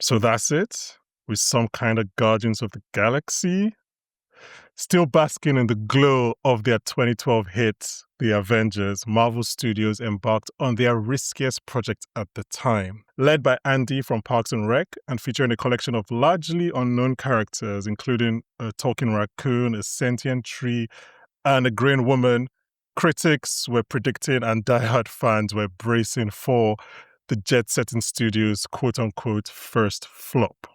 So that's it? With some kind of Guardians of the Galaxy? Still basking in the glow of their 2012 hit, The Avengers, Marvel Studios embarked on their riskiest project at the time. Led by Andy from Parks and Rec and featuring a collection of largely unknown characters, including a talking raccoon, a sentient tree, and a green woman, critics were predicting and diehard fans were bracing for the jet-setting studio's quote-unquote first flop.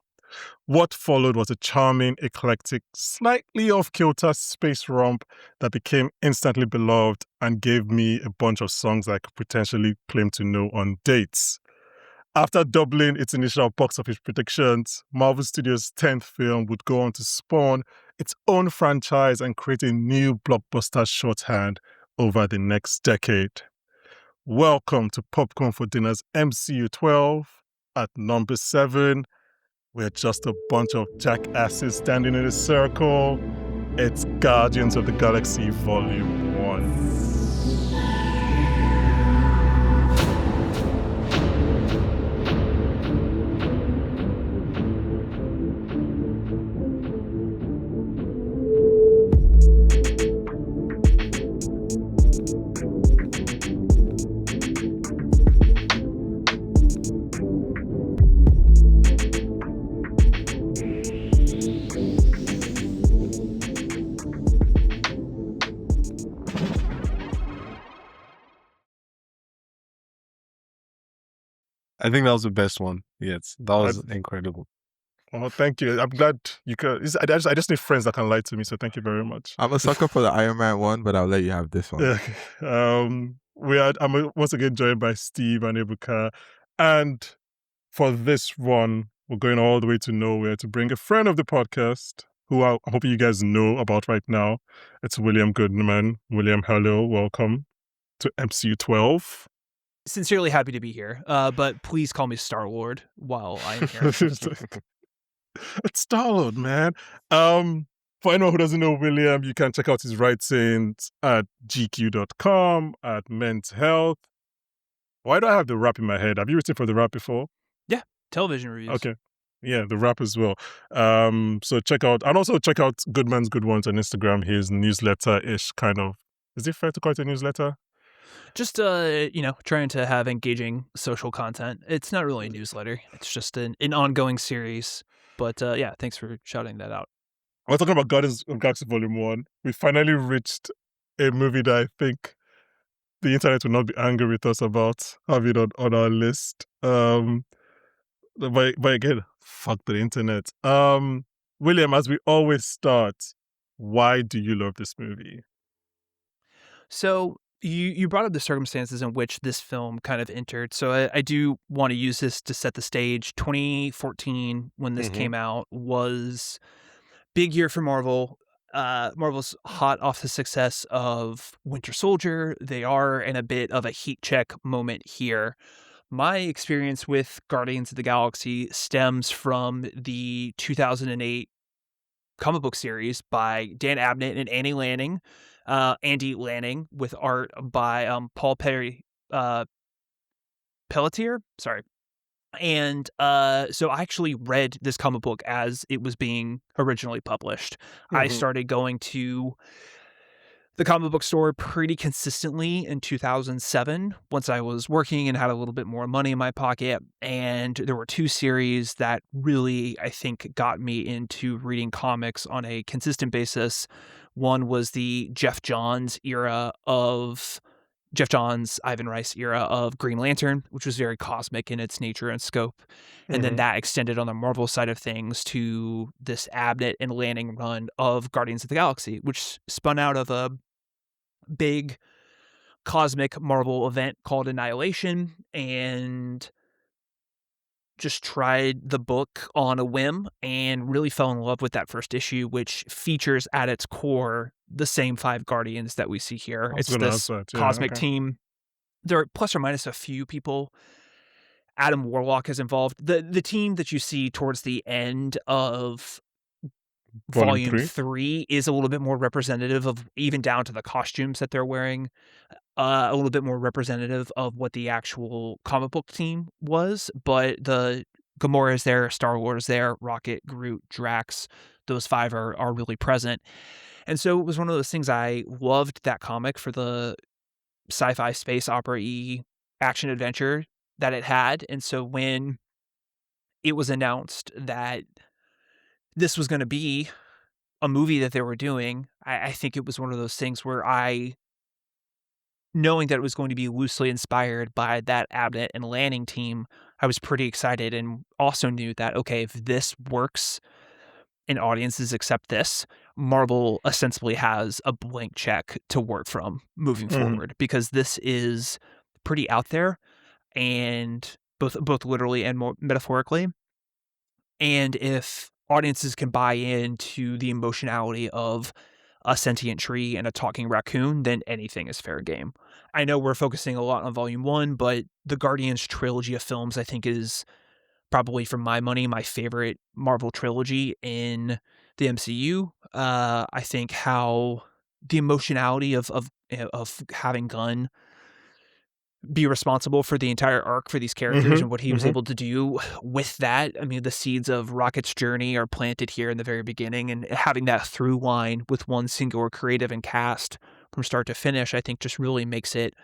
What followed was a charming, eclectic, slightly off-kilter space romp that became instantly beloved and gave me a bunch of songs I could potentially claim to know on dates. After doubling its initial box office predictions, Marvel Studios' 10th film would go on to spawn its own franchise and create a new blockbuster shorthand over the next decade. Welcome to Popcorn for Dinner's MCU 12. At number 7, we're just a bunch of jackasses standing in a circle. It's Guardians of the Galaxy Volume 1. I think that was the best one. Yes, that was incredible. Oh, thank you. I'm glad you could. I just need friends that can lie to me, so thank you very much. I'm a sucker for the Iron Man one, but I'll let you have this one. I'm once again joined by Steve and Ebuka, and for this one, we're going all the way to nowhere to bring a friend of the podcast, who I'm hoping you guys know about right now. It's William Goodman. William, hello, welcome to MCU 12. Sincerely happy to be here, but please call me Star-Lord while I'm here. It's Star-Lord, man. For anyone who doesn't know William, you can check out his writings at gq.com, at Men's Health. Why do I have the rap in my head? Have you written for the rap before? Yeah, television reviews. Okay. Yeah, the rap as well. So check out, and also check out Goodman's Good Ones on Instagram, his newsletter-ish kind of. Is it fair to call it a newsletter? Just, trying to have engaging social content. It's not really a newsletter. It's just an ongoing series. But yeah, thanks for shouting that out. We're talking about Guardians of the Galaxy Volume 1. We finally reached a movie that I think the internet will not be angry with us about having on our list. But again, fuck the internet. William, as we always start, why do you love this movie? So you brought up the circumstances in which this film kind of entered. So I do want to use this to set the stage. 2014, when this came out, was big year for Marvel. Marvel's hot off the success of Winter Soldier. They are in a bit of a heat check moment here. My experience with Guardians of the Galaxy stems from the 2008 comic book series by Dan Abnett and Andy Lanning, with art by Paul Pelletier. Sorry. And so I actually read this comic book as it was being originally published. I started going to the comic book store pretty consistently in 2007 once I was working and had a little bit more money in my pocket. And there were two series that really, I think, got me into reading comics on a consistent basis. One was the Jeff Johns, Ivan Rice era of Green Lantern, which was very cosmic in its nature and scope. And then that extended on the Marvel side of things to this Abnett and Lanning run of Guardians of the Galaxy, which spun out of a big cosmic Marvel event called Annihilation, and just tried the book on a whim and really fell in love with that first issue, which features at its core the same 5 Guardians that we see here. It's this cosmic team. There are plus or minus a few people. Adam Warlock is involved. The team that you see towards the end of Volume 3 is a little bit more representative of, even down to the costumes that they're wearing, a little bit more representative of what the actual comic book team was. But the Gamora is there, Star-Lord is there, Rocket, Groot, Drax. Those 5 are really present. And so it was one of those things. I loved that comic for the sci-fi space opera-y action adventure that it had. And so when it was announced that this was going to be a movie that they were doing, I think it was one of those things where knowing that it was going to be loosely inspired by that Abnett and Lanning team, I was pretty excited, and also knew that, okay, if this works and audiences accept this, Marvel ostensibly has a blank check to work from moving forward, because this is pretty out there, and both literally and more metaphorically. And if audiences can buy into the emotionality of a sentient tree and a talking raccoon, then anything is fair game. I know we're focusing a lot on Volume 1, but the Guardians trilogy of films, I think, is probably, for my money, my favorite Marvel trilogy in the MCU. I think how the emotionality of having Gunn be responsible for the entire arc for these characters and what he was able to do with that. I mean, the seeds of Rocket's journey are planted here in the very beginning, and having that through line with one singular creative and cast from start to finish, I think just really makes it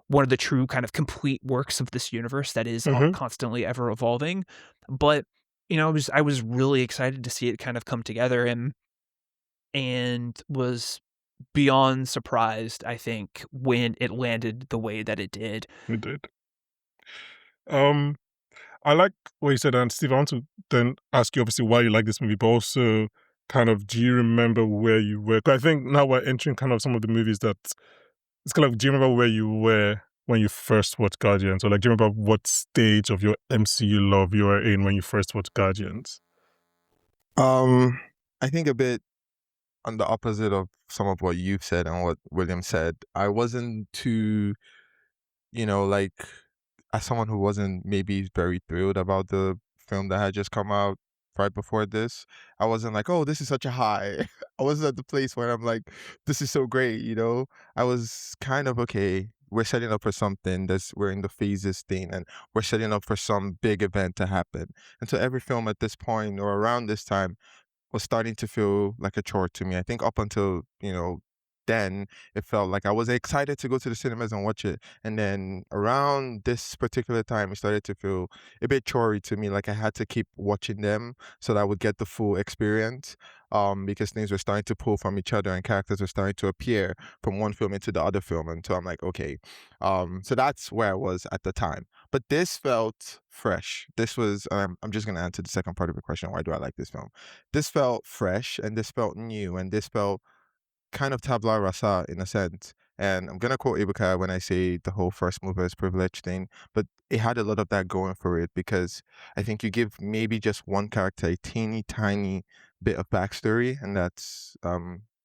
one of the true kind of complete works of this universe that is constantly ever evolving. But, I was really excited to see it kind of come together, and was beyond surprised, I think, when it landed the way that it did. It did. I like what you said, and Steve, I want to then ask you obviously why you like this movie, but also kind of, do you remember where you were? 'Cause I think now we're entering kind of some of the movies that, it's kind of, do you remember where you were when you first watched Guardians? Or like, do you remember what stage of your MCU love you were in when you first watched Guardians? I think a bit on the opposite of some of what you've said and what William said. I wasn't too, like, as someone who wasn't maybe very thrilled about the film that had just come out right before this, I wasn't like, oh, this is such a high. I wasn't at the place where I'm like, this is so great, I was kind of, okay, we're setting up for something. We're in the phases thing, and we're setting up for some big event to happen. And so every film at this point or around this time was starting to feel like a chore to me. I think up until, then it felt like I was excited to go to the cinemas and watch it. And then around this particular time, it started to feel a bit chory to me. Like I had to keep watching them so that I would get the full experience. Because things were starting to pull from each other and characters were starting to appear from one film into the other film. And so I'm like, okay. So that's where I was at the time. But this felt fresh. This was, I'm just going to answer the second part of your question. Why do I like this film? This felt fresh, and this felt new, and this felt kind of tabla rasa in a sense. And I'm going to quote Ibuka when I say the whole first movers privilege thing, but it had a lot of that going for it, because I think you give maybe just one character a teeny tiny bit of backstory, and that's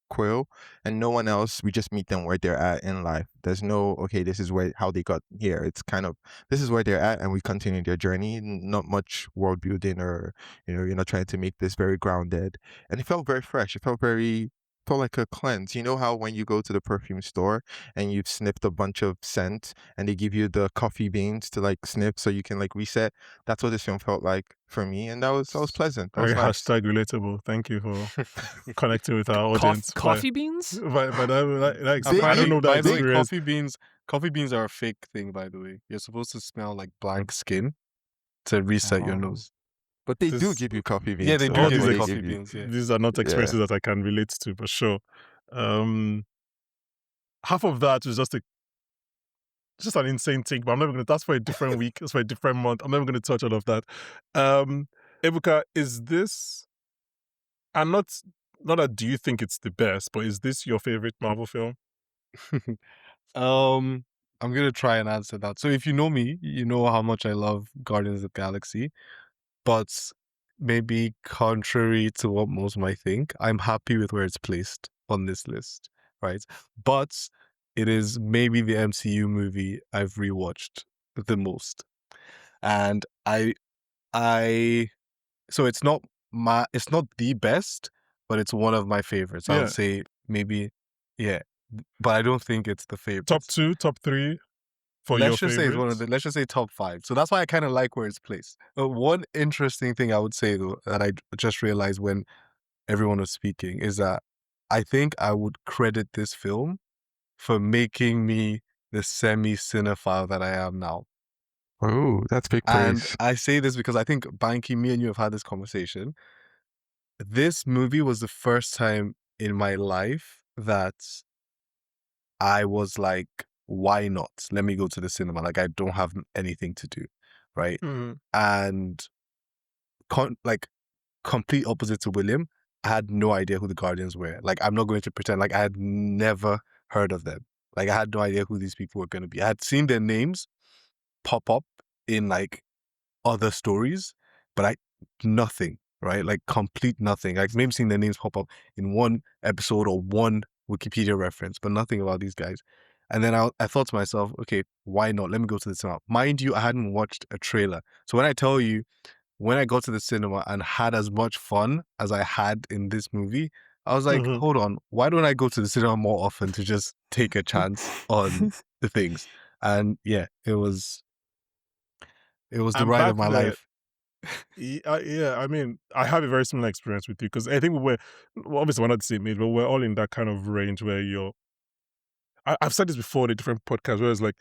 Quill, and no one else. We just meet them where they're at in life. There's no, okay, this is how they got here. It's kind of, this is where they're at, and we continue their journey. Not much world building, or you're not trying to make this very grounded. And it felt very fresh. It felt like a cleanse. You know how when you go to the perfume store and you've sniffed a bunch of scent and they give you the coffee beans to like sniff so you can like reset? That's what this film felt like for me, and that was pleasant. That was Very nice. hashtag relatable. Thank you for connecting with our audience. Coffee beans? But I don't know that By the way, experience. coffee beans are a fake thing, by the way. You're supposed to smell like blank skin to reset your nose. But they do give you coffee beans. Yeah, they do All give these you ex- coffee beans. Yeah. These are not experiences that I can relate to, for sure. Half of that was just an insane thing, but I'm never going to. That's for a different week. That's for a different month. I'm never going to touch all of that. Ebuka, is this? And not that do you think it's the best, but is this your favorite Marvel film? I'm gonna try and answer that. So if you know me, you know how much I love Guardians of the Galaxy, but maybe contrary to what most might think, I'm happy with where it's placed on this list, right? But it is maybe the MCU movie I've rewatched the most, and so it's not the best, but it's one of my favorites. I Yeah. would say maybe, yeah, but I don't think it's the favorite. Top 2, top 3 for your let's just say it's one of favorites? the, let's just say top 5. So that's why I kind of like where it's placed. One interesting thing I would say though that I just realized when everyone was speaking is that I think I would credit this film for making me the semi-cinephile that I am now. Oh, that's big And praise. I say this because I think, Banky, me and you have had this conversation. This movie was the first time in my life that I was like, why not? Let me go to the cinema. Like, I don't have anything to do, right? Mhm. And like, complete opposite to William, I had no idea who the Guardians were. Like, I'm not going to pretend like I had never heard of them. Like, I had no idea who these people were going to be. I had seen their names pop up in like other stories, but nothing, right? Like complete nothing. Like maybe seeing their names pop up in one episode or one Wikipedia reference, but nothing about these guys. And then I thought to myself, okay, why not? Let me go to the cinema. Mind you, I hadn't watched a trailer. So when I tell you, when I got to the cinema and had as much fun as I had in this movie, I was like, Mhm. hold on, why don't I go to the cinema more often to just take a chance on the things? And yeah, it was the I'm ride of back my there. life. Yeah, I mean, I have a very similar experience with you because I think well, obviously we're not the same age, but we're all in that kind of range where I've said this before in a different podcast, where it's like,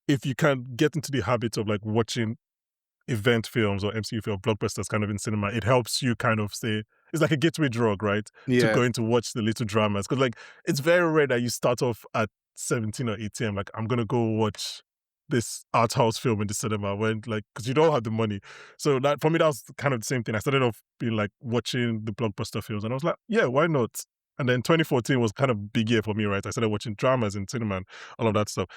if you can get into the habit of like watching event films or MCU film blockbusters kind of in cinema, it helps you kind of say, it's like a gateway drug, right? To Yeah. going to watch the little dramas. Because like, it's very rare that you start off at 17 or 18, like, I'm going to go watch this art house film in the cinema when like, because you don't have the money. So that for me, that was kind of the same thing. I started off being like watching the blockbuster films and I was like, yeah, why not? And then 2014 was kind of big year for me, right? I started watching dramas in cinema and all of that stuff.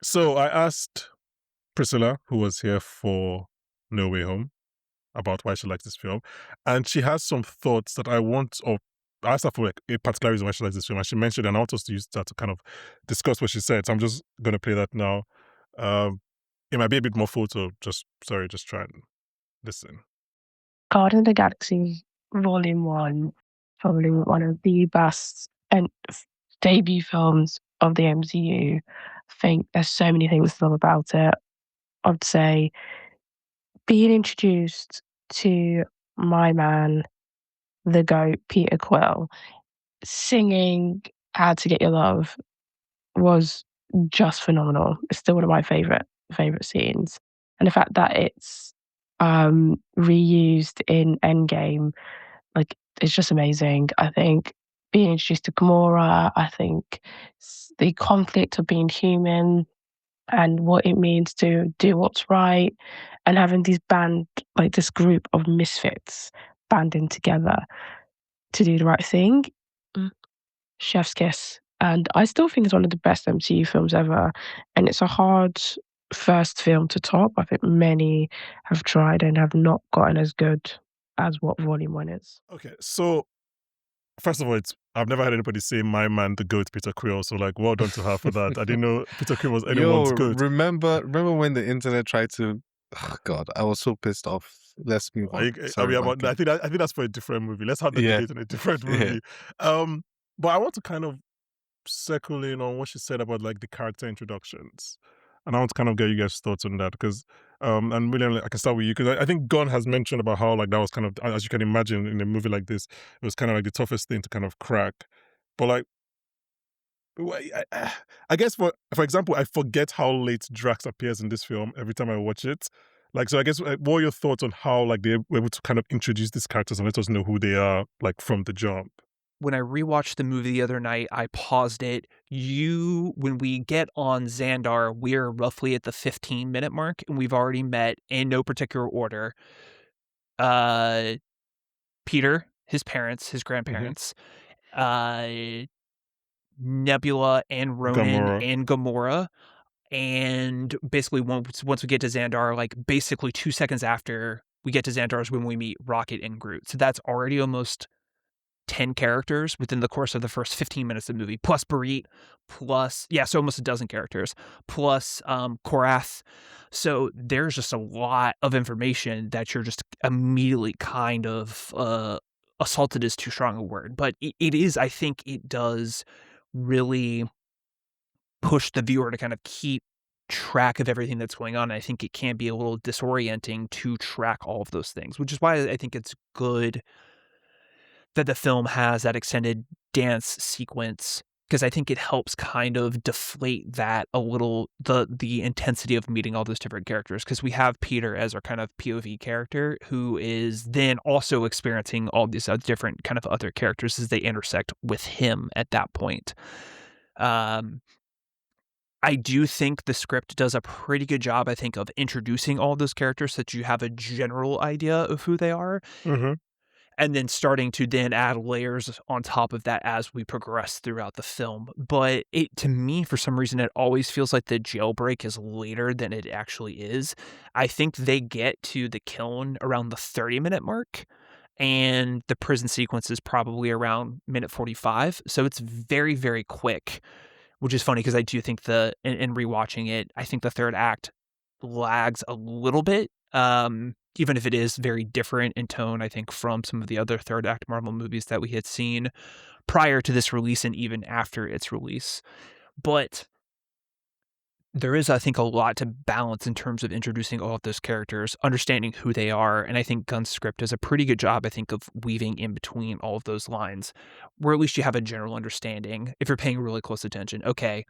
So I asked Priscilla, who was here for No Way Home, about why she likes this film. And she has some thoughts that I asked her for like, a particular reason why she likes this film. And she mentioned, and I want us to use that to kind of discuss what she said. So I'm just going to play that now. It might be a bit more photo. Just try and listen. Guardians of the Galaxy Vol.1, probably one of the best and debut films of the MCU. I think there's so many things to love about it. I'd say being introduced to my man, the GOAT, Peter Quill, singing How to Get Your Love was just phenomenal. It's still one of my favorite scenes. And the fact that it's reused in Endgame, like, it's just amazing. I think being introduced to Gamora, I think the conflict of being human and what it means to do what's right, and having this group of misfits banding together to do the right thing. Chef's kiss. And I still think it's one of the best MCU films ever. And it's a hard first film to top. I think many have tried and have not gotten as good as what Vol.1 is. Okay, so first of all, I've never had anybody say my man, the GOAT, Peter Quill. So like, well done to her for that. I didn't know Peter Quill was anyone's GOAT. Remember when the internet tried to? Oh God, I was so pissed off. Let's move on. Sorry, Banky. I think that's for a different movie. Let's have the Yeah. debate in a different movie. But I want to kind of circle in on what she said about like the character introductions, and I want to kind of get you guys' thoughts on that because, and William, I can start with you because I think Gunn has mentioned about how like that was kind of, as you can imagine, in a movie like this, it was kind of like the toughest thing to kind of crack. But like, I guess for example, I forget how late Drax appears in this film every time I watch it. Like, so I guess what are your thoughts on how like they were able to kind of introduce these characters and let us know who they are like from the jump? When I rewatched the movie the other night, I paused it. When we get on Xandar, we're roughly at the 15-minute mark, and we've already met, in no particular order, Peter, his parents, his grandparents, Nebula and Ronan Gamora. and Gamora. And basically, once we get to Xandar, like basically 2 seconds after we get to Xandar is when we meet Rocket and Groot. So that's already almost 10 characters within the course of the first 15 minutes of the movie, plus Barit, so almost a dozen characters, plus Korath. So there's just a lot of information that you're just immediately kind of assaulted is too strong a word, but it is, I think it does really push the viewer to kind of keep track of everything that's going on. I think it can be a little disorienting to track all of those things, which is why I think it's good that the film has that extended dance sequence, because I think it helps kind of deflate that a little, the intensity of meeting all those different characters, because we have Peter as our kind of POV character who is then also experiencing all these different kind of other characters as they intersect with him at that point. I do think the script does a pretty good job, I think, of introducing all those characters so that you have a general idea of who they are, Mm-hmm. and then starting to then add layers on top of that as we progress throughout the film. But it, to me, for some reason, it always feels like the jailbreak is later than it actually is. I think they get to the kiln around the 30-minute mark, and the prison sequence is probably around minute 45. So it's very, very quick, which is funny because I do think in rewatching it, I think the third act lags a little bit. Even if it is very different in tone, I think, from some of the other third act Marvel movies that we had seen prior to this release and even after its release. But there is, I think, a lot to balance in terms of introducing all of those characters, understanding who they are, and I think Gunn's script does a pretty good job, I think, of weaving in between all of those lines, where at least you have a general understanding, if you're paying really close attention. Okay,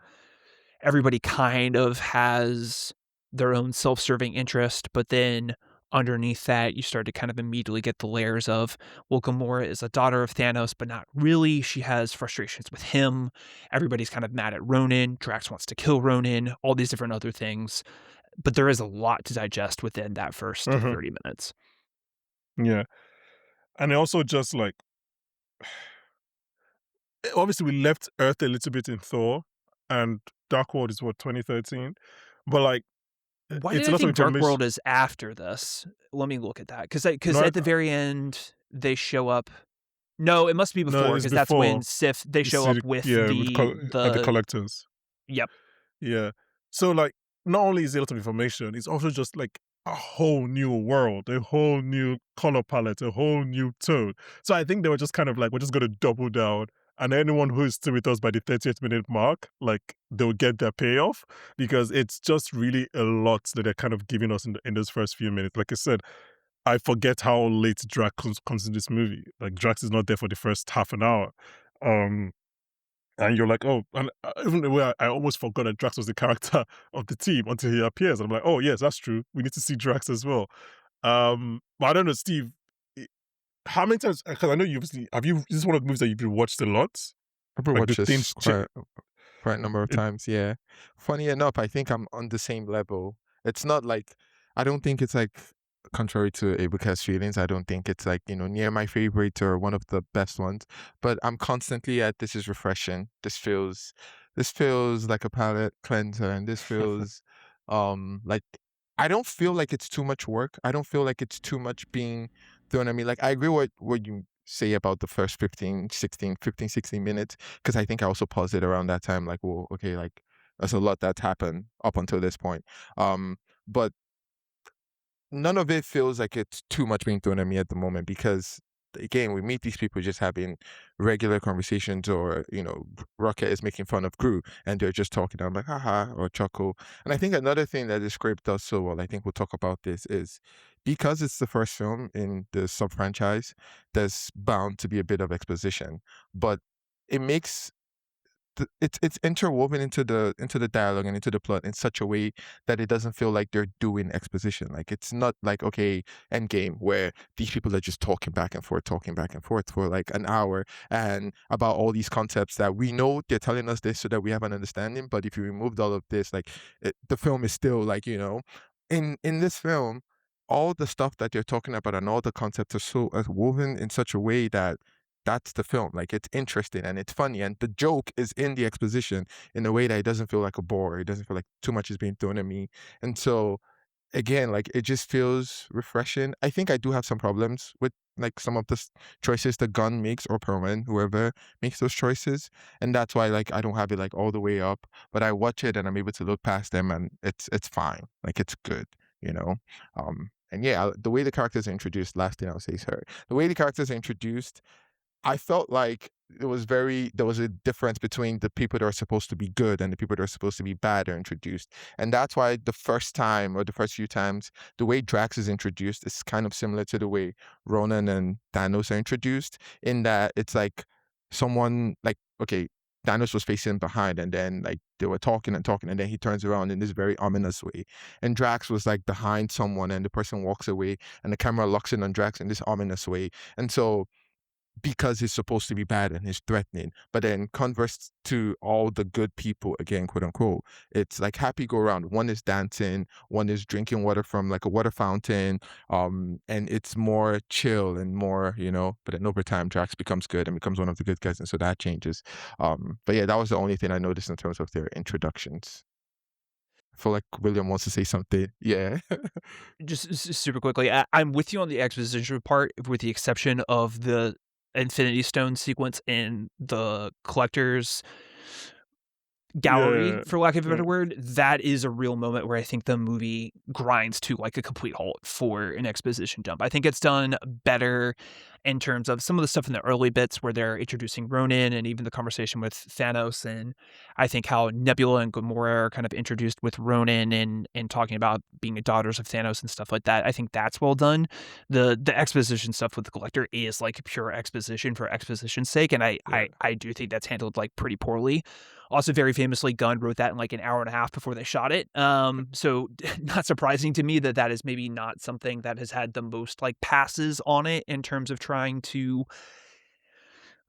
everybody kind of has their own self-serving interest, but then underneath that, you start to kind of immediately get the layers of, well, Gamora is a daughter of Thanos, but not really. She has frustrations with him. Everybody's kind of mad at Ronan. Drax wants to kill Ronan, all these different other things. But there is a lot to digest within that first 30 minutes. Yeah. And it also just like, obviously we left Earth a little bit in Thor, and Dark World is what, 2013? But like, Why it's did a I lot of think Dark information. World is after this? Let me look at that. Because No, at the very end, they show up. No, it must be before, it's because that's when before. Sif, they You show see up with at the collectors. Yep. Yeah. So like, not only is it a lot of information, it's also just like a whole new world, a whole new color palette, a whole new tone. So I think they were just kind of like, we're just going to double down. And anyone who is still with us by the 30th minute mark, like they'll get their payoff, because it's just really a lot that they're kind of giving us in those first few minutes. Like I said, I forget how late Drax comes in this movie. Like Drax is not there for the first half an hour. And you're like, oh, and even the way I almost forgot that Drax was the character of the team until he appears. And I'm like, oh, yes, that's true. We need to see Drax as well. But I don't know, Steve, how many times, because I know this is one of the movies that you've watched a lot? I've Like the watched this things, quite a number of times, yeah. Funny enough, I think I'm on the same level. It's not like, I don't think it's like, contrary to Ebuka's feelings, I don't think it's like, near my favorite or one of the best ones. But I'm constantly at, this is refreshing. This feels like a palate cleanser, and this feels like, I don't feel like it's too much work. I don't feel like it's too much being thrown at me. Like, I agree what you say about the first 15, 16 minutes, because I think I also paused it around that time, like, well, okay, like, there's a lot that's happened up until this point. But none of it feels like it's too much being thrown at me at the moment, because again, we meet these people just having regular conversations, or Rocket is making fun of Gru and they're just talking. I'm like, haha, or chuckle. And I think another thing that the script does so well, I think we'll talk about this, is because it's the first film in the sub franchise, there's bound to be a bit of exposition, but it makes it's interwoven into the dialogue and into the plot in such a way that it doesn't feel like they're doing exposition. Like, it's not like, okay, Endgame, where these people are just talking back and forth for like an hour, and about all these concepts that we know they're telling us this so that we have an understanding. But if you removed all of this, like, the film is still like, in this film, all the stuff that they're talking about and all the concepts are so woven in such a way that that's the film. Like, it's interesting and it's funny, and the joke is in the exposition in a way that it doesn't feel like a bore. It doesn't feel like too much is being thrown at me. And so, again, like, it just feels refreshing. I think I do have some problems with like some of the choices that Gunn makes, or Perlman, whoever makes those choices, and that's why, like, I don't have it like all the way up, but I watch it and I'm able to look past them, and it's fine. Like, it's good, you know. And yeah, the way the characters are introduced. Last thing I'll say is her. The way the characters are introduced, I felt like there was a difference between the people that are supposed to be good and the people that are supposed to be bad are introduced. And that's why the first time or the first few times, the way Drax is introduced is kind of similar to the way Ronan and Thanos are introduced, in that it's like someone like, okay, Thanos was facing behind and then like they were talking and talking and then he turns around in this very ominous way. And Drax was like behind someone and the person walks away and the camera locks in on Drax in this ominous way. And so because he's supposed to be bad and he's threatening, but then converse to all the good people again, quote unquote, it's like happy go around. One is dancing, one is drinking water from like a water fountain, and it's more chill and more, but then over time Drax becomes good and becomes one of the good guys, and so that changes. But yeah, that was the only thing I noticed in terms of their introductions. I feel like William wants to say something. Yeah. Just super quickly, I'm with you on the exposition part, with the exception of the Infinity Stone sequence in the Collector's gallery, Yeah, for lack of a yeah. better word. That is a real moment where I think the movie grinds to like a complete halt for an exposition dump. I think it's done better in terms of some of the stuff in the early bits where they're introducing Ronan and even the conversation with Thanos, and I think how Nebula and Gamora are kind of introduced with Ronan and talking about being daughters of Thanos and stuff like that. I think that's well done. The exposition stuff with the Collector is like pure exposition for exposition's sake, and I do think that's handled like pretty poorly. Also, very famously, Gunn wrote that in like an hour and a half before they shot it. So not surprising to me that is maybe not something that has had the most like passes on it in terms of trying to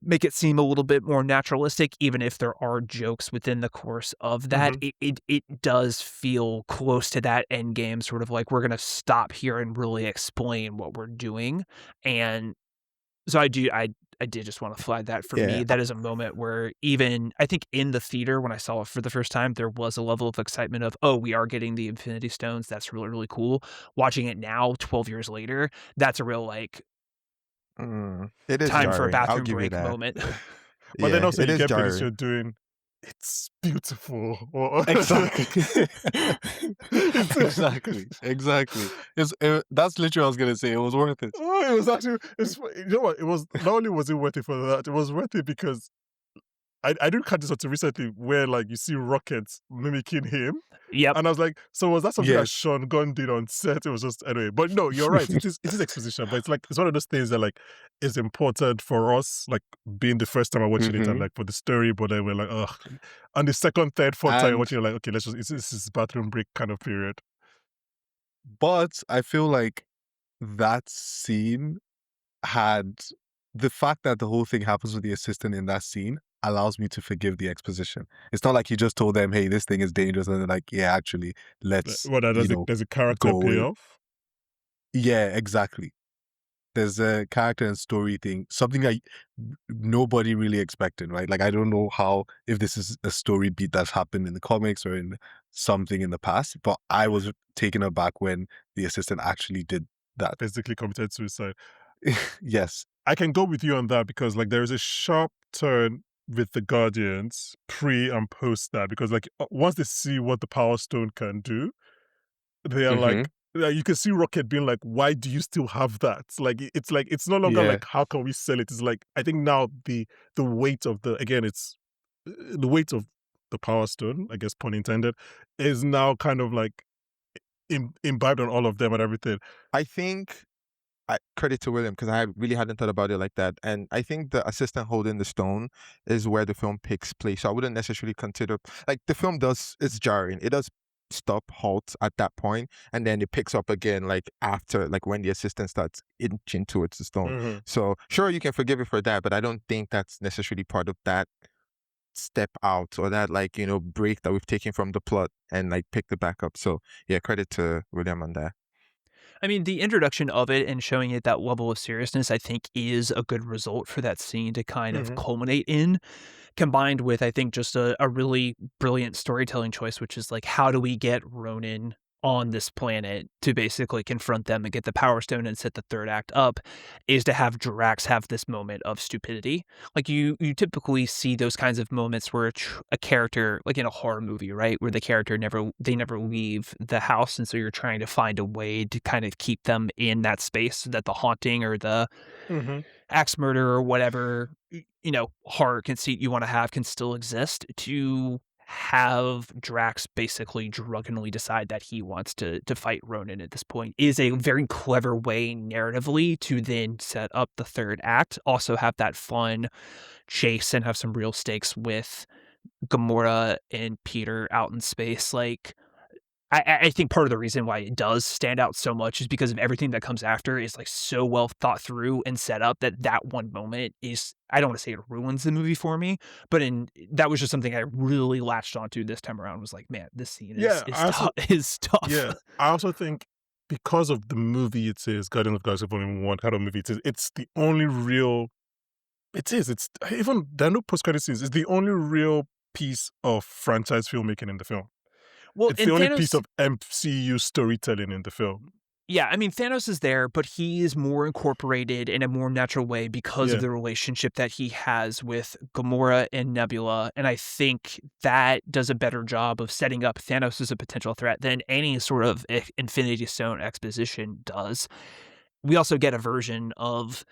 make it seem a little bit more naturalistic, even if there are jokes within the course of that. It does feel close to that end game, sort of like we're gonna stop here and really explain what we're doing. And so I did just want to flag that for me. Yeah. That is a moment where even I think in the theater when I saw it for the first time, there was a level of excitement of, oh, we are getting the Infinity Stones. That's really, really cool. Watching it now, 12 years later, that's a real like It is time for a jarring. I'll bathroom give you break that. moment. But then Yeah, also it you is get credit jarring. you're doing. It's beautiful. Exactly. It's- exactly. That's literally what I was gonna say. It was worth it. Oh, it was actually. You know what? It was not only was it worth it for that. It was worth it because I didn't catch this until recently, where like you see Rocket mimicking him, Yep. and I was like, so was that something that Yes. Sean Gunn did on set? It was just anyway. But no, you're right. It is exposition, but it's one of those things that like is important for us, like being the first time I'm watching it and like for the story. But then we're like, ugh. And the second, third, fourth time And- watching, you're like, okay, let's just this is bathroom break kind of period. But I feel like that scene had the fact that the whole thing happens with the assistant in that scene allows me to forgive the exposition. It's not like he just told them, hey, this thing is dangerous. And they're like, yeah, actually, let's, Well, there's a character go away. payoff. Yeah, exactly. There's a character and story thing, something that nobody really expected, right? Like, I don't know if this is a story beat that's happened in the comics or in something in the past, but I was taken aback when the assistant actually did that. Basically committed suicide. Yes. I can go with you on that because like there is a sharp turn with the Guardians pre and post that, because like once they see what the Power Stone can do, they are like you can see Rocket being like, why do you still have that? Like it's no longer Yeah. like how can we sell it? It's like I think now the weight of it's the weight of the Power Stone, I guess pun intended, is now kind of like imbibed on all of them and everything. I think credit to William, because I really hadn't thought about it like that. And I think the assistant holding the stone is where the film picks place. So I wouldn't necessarily consider, like, the film it's jarring. It does halt at that point, and then it picks up again, like, after, like, when the assistant starts inching towards the stone. So sure, you can forgive it for that, but I don't think that's necessarily part of that step out or that, like, break that we've taken from the plot and, like, picked it back up. So yeah, credit to William on that. I mean, the introduction of it and showing it that level of seriousness, I think, is a good result for that scene to kind of culminate in, combined with, I think, just a really brilliant storytelling choice, which is like, how do we get Ronan on this planet to basically confront them and get the Power Stone and set the third act up is to have Drax have this moment of stupidity. Like you typically see those kinds of moments where a character, like in a horror movie, right, where the character never leave the house, and so you're trying to find a way to kind of keep them in that space so that the haunting or the axe murder or whatever horror conceit you want to have can still exist. To have Drax basically drunkenly decide that he wants to fight Ronan at this point is a very clever way narratively to then set up the third act. Also have that fun chase and have some real stakes with Gamora and Peter out in space. Like, I think part of the reason why it does stand out so much is because of everything that comes after is like so well thought through and set up that one moment is, I don't want to say it ruins the movie for me, but that was just something I really latched onto this time around. Was like, man, this scene is tough. Yeah, I also think because of the movie it is, Guardians of the Galaxy Vol. 1 kind of movie it is, it's the only real, it's even, there are no post-credit scenes, it's the only real piece of franchise filmmaking in the film. Well, it's the only piece of MCU storytelling in the film. Yeah, I mean, Thanos is there, but he is more incorporated in a more natural way because of the relationship that he has with Gamora and Nebula, and I think that does a better job of setting up Thanos as a potential threat than any sort of Infinity Stone exposition does. We also get a version of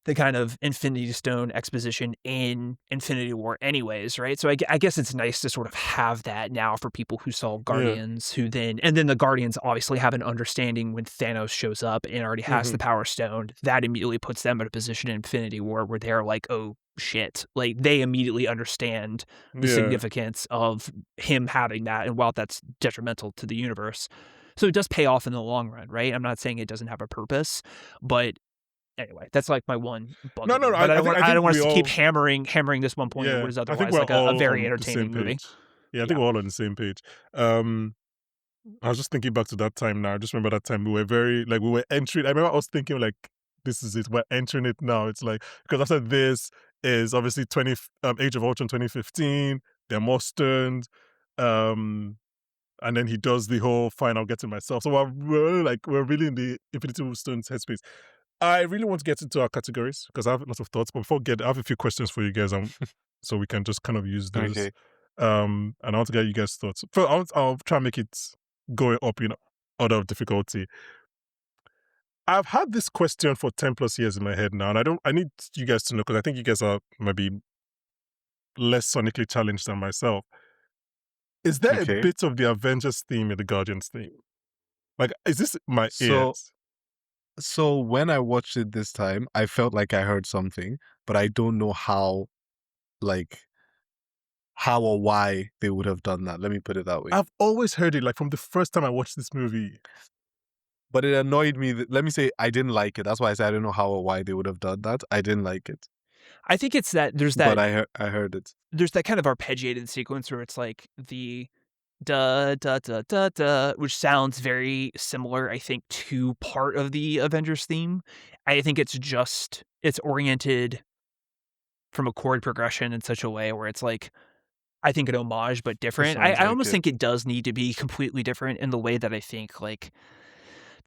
the kind of Infinity Stone exposition in Infinity War anyways, right? So I guess it's nice to sort of have that now for people who saw Guardians, who then the Guardians obviously have an understanding when Thanos shows up and already has the Power Stone. That immediately puts them in a position in Infinity War where they're like, oh shit. Like, they immediately understand the significance of him having that, and while that's detrimental to the universe. So it does pay off in the long run, right? I'm not saying it doesn't have a purpose, but anyway, that's like my one bug. No, but I don't want us to keep hammering this one point of what is otherwise like a very entertaining movie. Yeah, I think we're all on the same page. I was just thinking back to that time now. I just remember that time we were entering. I remember I was thinking like, this is it. We're entering it now. It's like, because I said this is obviously Age of Ultron 2015. They're more stoned. And then he does the whole fine, I'll get to myself. So we're really in the Infinity Stones headspace. I really want to get into our categories because I have lots of thoughts. But before I have a few questions for you guys, so we can just kind of use those. Okay. And I want to get you guys' thoughts. First, I'll try and make it going up in order of difficulty. I've had this question for 10 plus years in my head now, and I need you guys to know, because I think you guys are maybe less sonically challenged than myself. Is there a bit of the Avengers theme in the Guardians theme? Like, is this my ears? So when I watched it this time, I felt like I heard something, but I don't know how or why they would have done that. Let me put it that way. I've always heard it, like from the first time I watched this movie. But it annoyed me. Let me say I didn't like it. That's why I said I don't know how or why they would have done that. I didn't like it. I think it's that there's that. But I heard it. There's that kind of arpeggiated sequence where it's like the da da da da da, which sounds very similar, I think, to part of the Avengers theme. I think it's oriented from a chord progression in such a way where it's like, I think an homage but different. I almost think it does need to be completely different in the way that I think like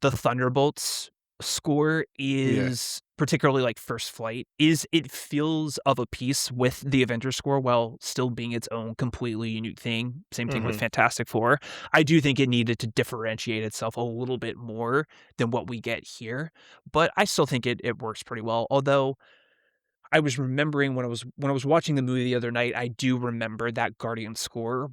the Thunderbolts score is particularly like First Flight it feels of a piece with the Avengers score while still being its own completely unique thing. Same thing with Fantastic Four. I do think it needed to differentiate itself a little bit more than what we get here, but I still think it works pretty well. Although I was remembering when I was watching the movie the other night, I do remember that Guardian score,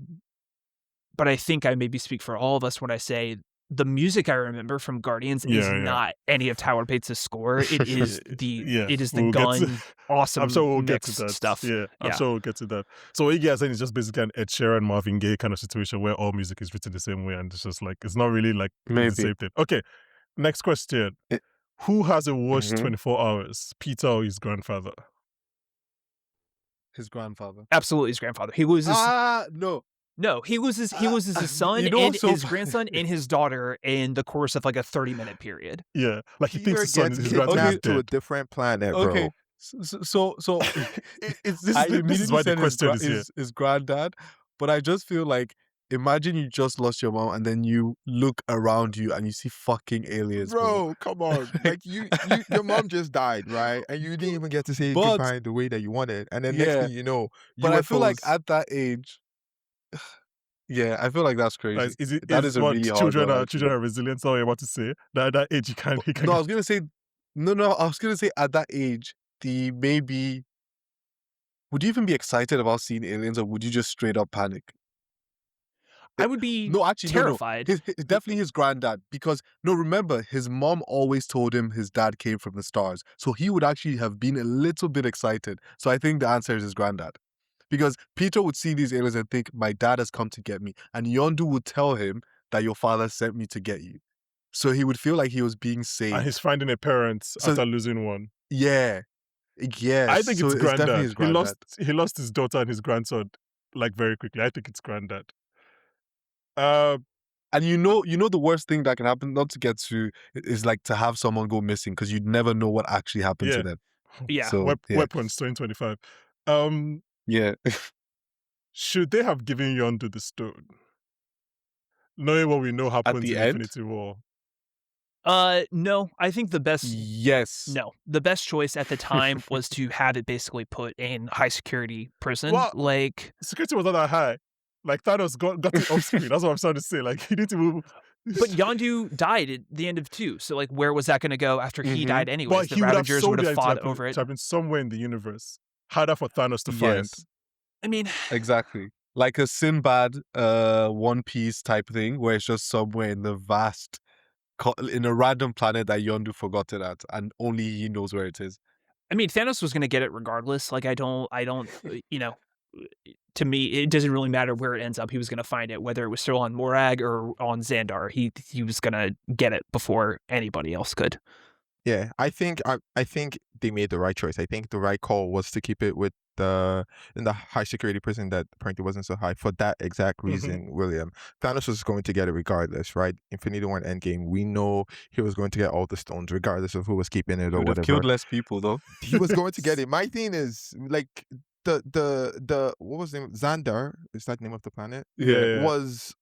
but I think I maybe speak for all of us when I say the music I remember from Guardians is not any of Howard Bates' score. It is the Gunn awesome I'm sure we'll get to that stuff. Yeah, I'm sure we'll get to that. So what you guys saying is just basically an Ed Sheeran, Marvin Gaye kind of situation where all music is written the same way, and it's just like, it's not really like the same thing. Okay, next question. Who has a worse 24 hours, Peter or his grandfather? His grandfather. Absolutely his grandfather. He loses. No, he loses his son and his grandson and his daughter in the course of like a 30-minute period. Yeah, like he thinks his grandson is to a different planet, bro. Okay, so this is why the question is here. His granddad, but I just feel like imagine you just lost your mom and then you look around you and you see fucking aliens, bro. Bro, come on. Like your mom just died, right? And you didn't even get to say But- goodbye the way that you wanted. And then next Yeah. thing you know, But I feel like UFOs. at that age, yeah, I feel like that's crazy. Guys, That is a what really hard children one, are actually. children are resilient. So you're about to say that at that age you can. No, I was gonna say, I was gonna say at that age, maybe. Would you even be excited about seeing aliens, or would you just straight up panic? I would be No, actually, terrified. No. Definitely his granddad, because remember, his mom always told him his dad came from the stars, so he would actually have been a little bit excited. So I think the answer is his granddad, because Peter would see these aliens and think, my dad has come to get me, and Yondu would tell him that your father sent me to get you, so he would feel like he was being saved. And he's finding a parent after losing one. Yeah. Yes. I think so it's definitely granddad. his granddad. He lost his daughter and his grandson like very quickly. I think it's granddad. And you know the worst thing that can happen, not to get to, is like to have someone go missing, because you'd never know what actually happened to them. Yeah. So Weapons 2025. Yeah. Should they have given Yondu the stone, knowing what we know happens the in end? Infinity War? No, I think the best. Yes. No, the best choice at the time was to have it basically put in high security prison. Well, like security was not that high. Like Thanos got it off screen. That's what I'm trying to say. Like he didn't move. But Yondu died at the end of 2, so like where was that going to go after he died anyways? But The he would have Ravagers sold would have it fought to over it. have been somewhere in the universe, harder for Thanos to find. Yes. I mean, Exactly. Like a Sinbad One Piece type thing, where it's just somewhere in the vast, in a random planet that Yondu forgot it at, and only he knows where it is. I mean, Thanos was going to get it regardless. Like I don't, to me, it doesn't really matter where it ends up. He was going to find it, whether it was still on Morag or on Xandar. He was going to get it before anybody else could. Yeah, I think they made the right choice. I think the right call was to keep it with in the high security prison that apparently wasn't so high for that exact reason. William, Thanos was going to get it regardless, right? Infinity War Endgame, we know he was going to get all the stones regardless of who was keeping it or whatever. Killed less people though. He was going to get it. My thing is like the what was the name? Xandar, is that the name of the planet? Yeah. Was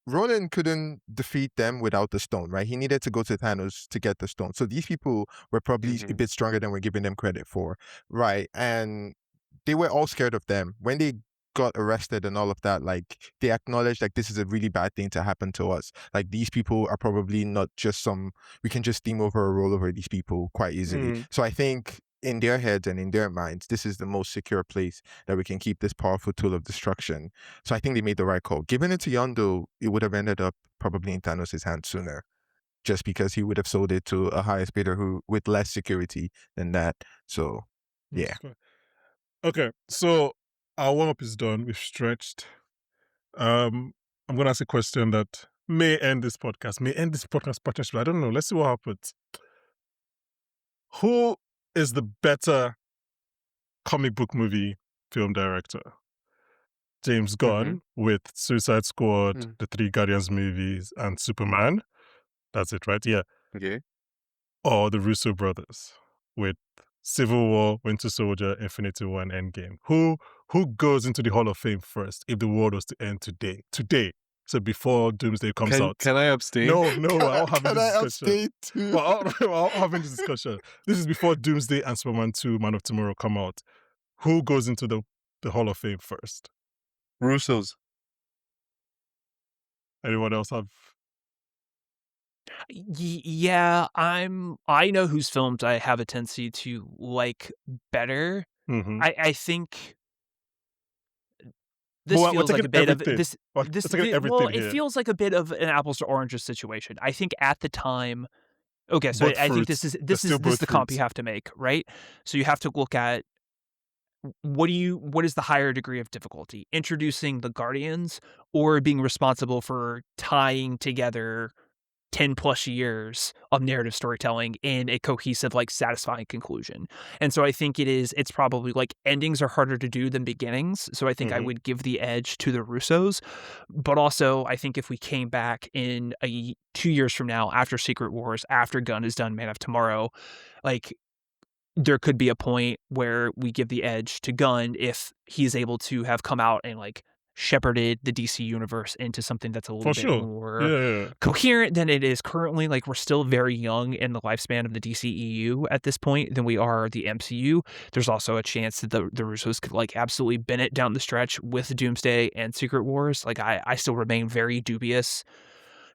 Ronan couldn't defeat them without the stone, right? He needed to go to Thanos to get the stone. So these people were probably a bit stronger than we're giving them credit for, right? And they were all scared of them. When they got arrested and all of that, like they acknowledged like this is a really bad thing to happen to us. Like these people are probably not just we can just steam over or roll over these people quite easily. So I think in their heads and in their minds, this is the most secure place that we can keep this powerful tool of destruction. So I think they made the right call. Giving it to Yondu, it would have ended up probably in Thanos' hands sooner, just because he would have sold it to a higher bidder who with less security than that. So yeah. Okay, so our warm-up is done. We've stretched. I'm going to ask a question that may end this podcast potentially. I don't know. Let's see what happens. Who is the better comic book movie film director? James Gunn with Suicide Squad, the 3 Guardians movies, and Superman. That's it, right? Yeah. Okay. Or the Russo brothers with Civil War, Winter Soldier, Infinity War, and Endgame. Who goes into the Hall of Fame first if the world was to end today? Today. So before Doomsday comes out. Can I abstain? No, I'll have Can this I discussion. abstain too? Well, I'll have this discussion. This is before Doomsday and Superman 2, Man of Tomorrow come out. Who goes into the Hall of Fame first? Russo's. Anyone else have? Yeah, I know whose films I have a tendency to like better. I think this feels like a bit of this. It feels like a bit of an apples to oranges situation. I think at the time, okay, so I think this is the comp you have to make, right? So you have to look at what is the higher degree of difficulty? Introducing the Guardians or being responsible for tying together 10 plus years of narrative storytelling in a cohesive, like satisfying conclusion. And so I think it's probably like endings are harder to do than beginnings. So I think I would give the edge to the Russos. But also I think if we came back in 2 years from now, after Secret Wars, after Gunn has done Man of Tomorrow, like there could be a point where we give the edge to Gunn if he's able to have come out and like shepherded the DC universe into something that's a little For bit sure. more Yeah. coherent than it is currently. Like, we're still very young in the lifespan of the DCEU at this point than we are the MCU. There's also a chance that the Russos could like absolutely bend it down the stretch with Doomsday and Secret Wars. Like, I still remain very dubious,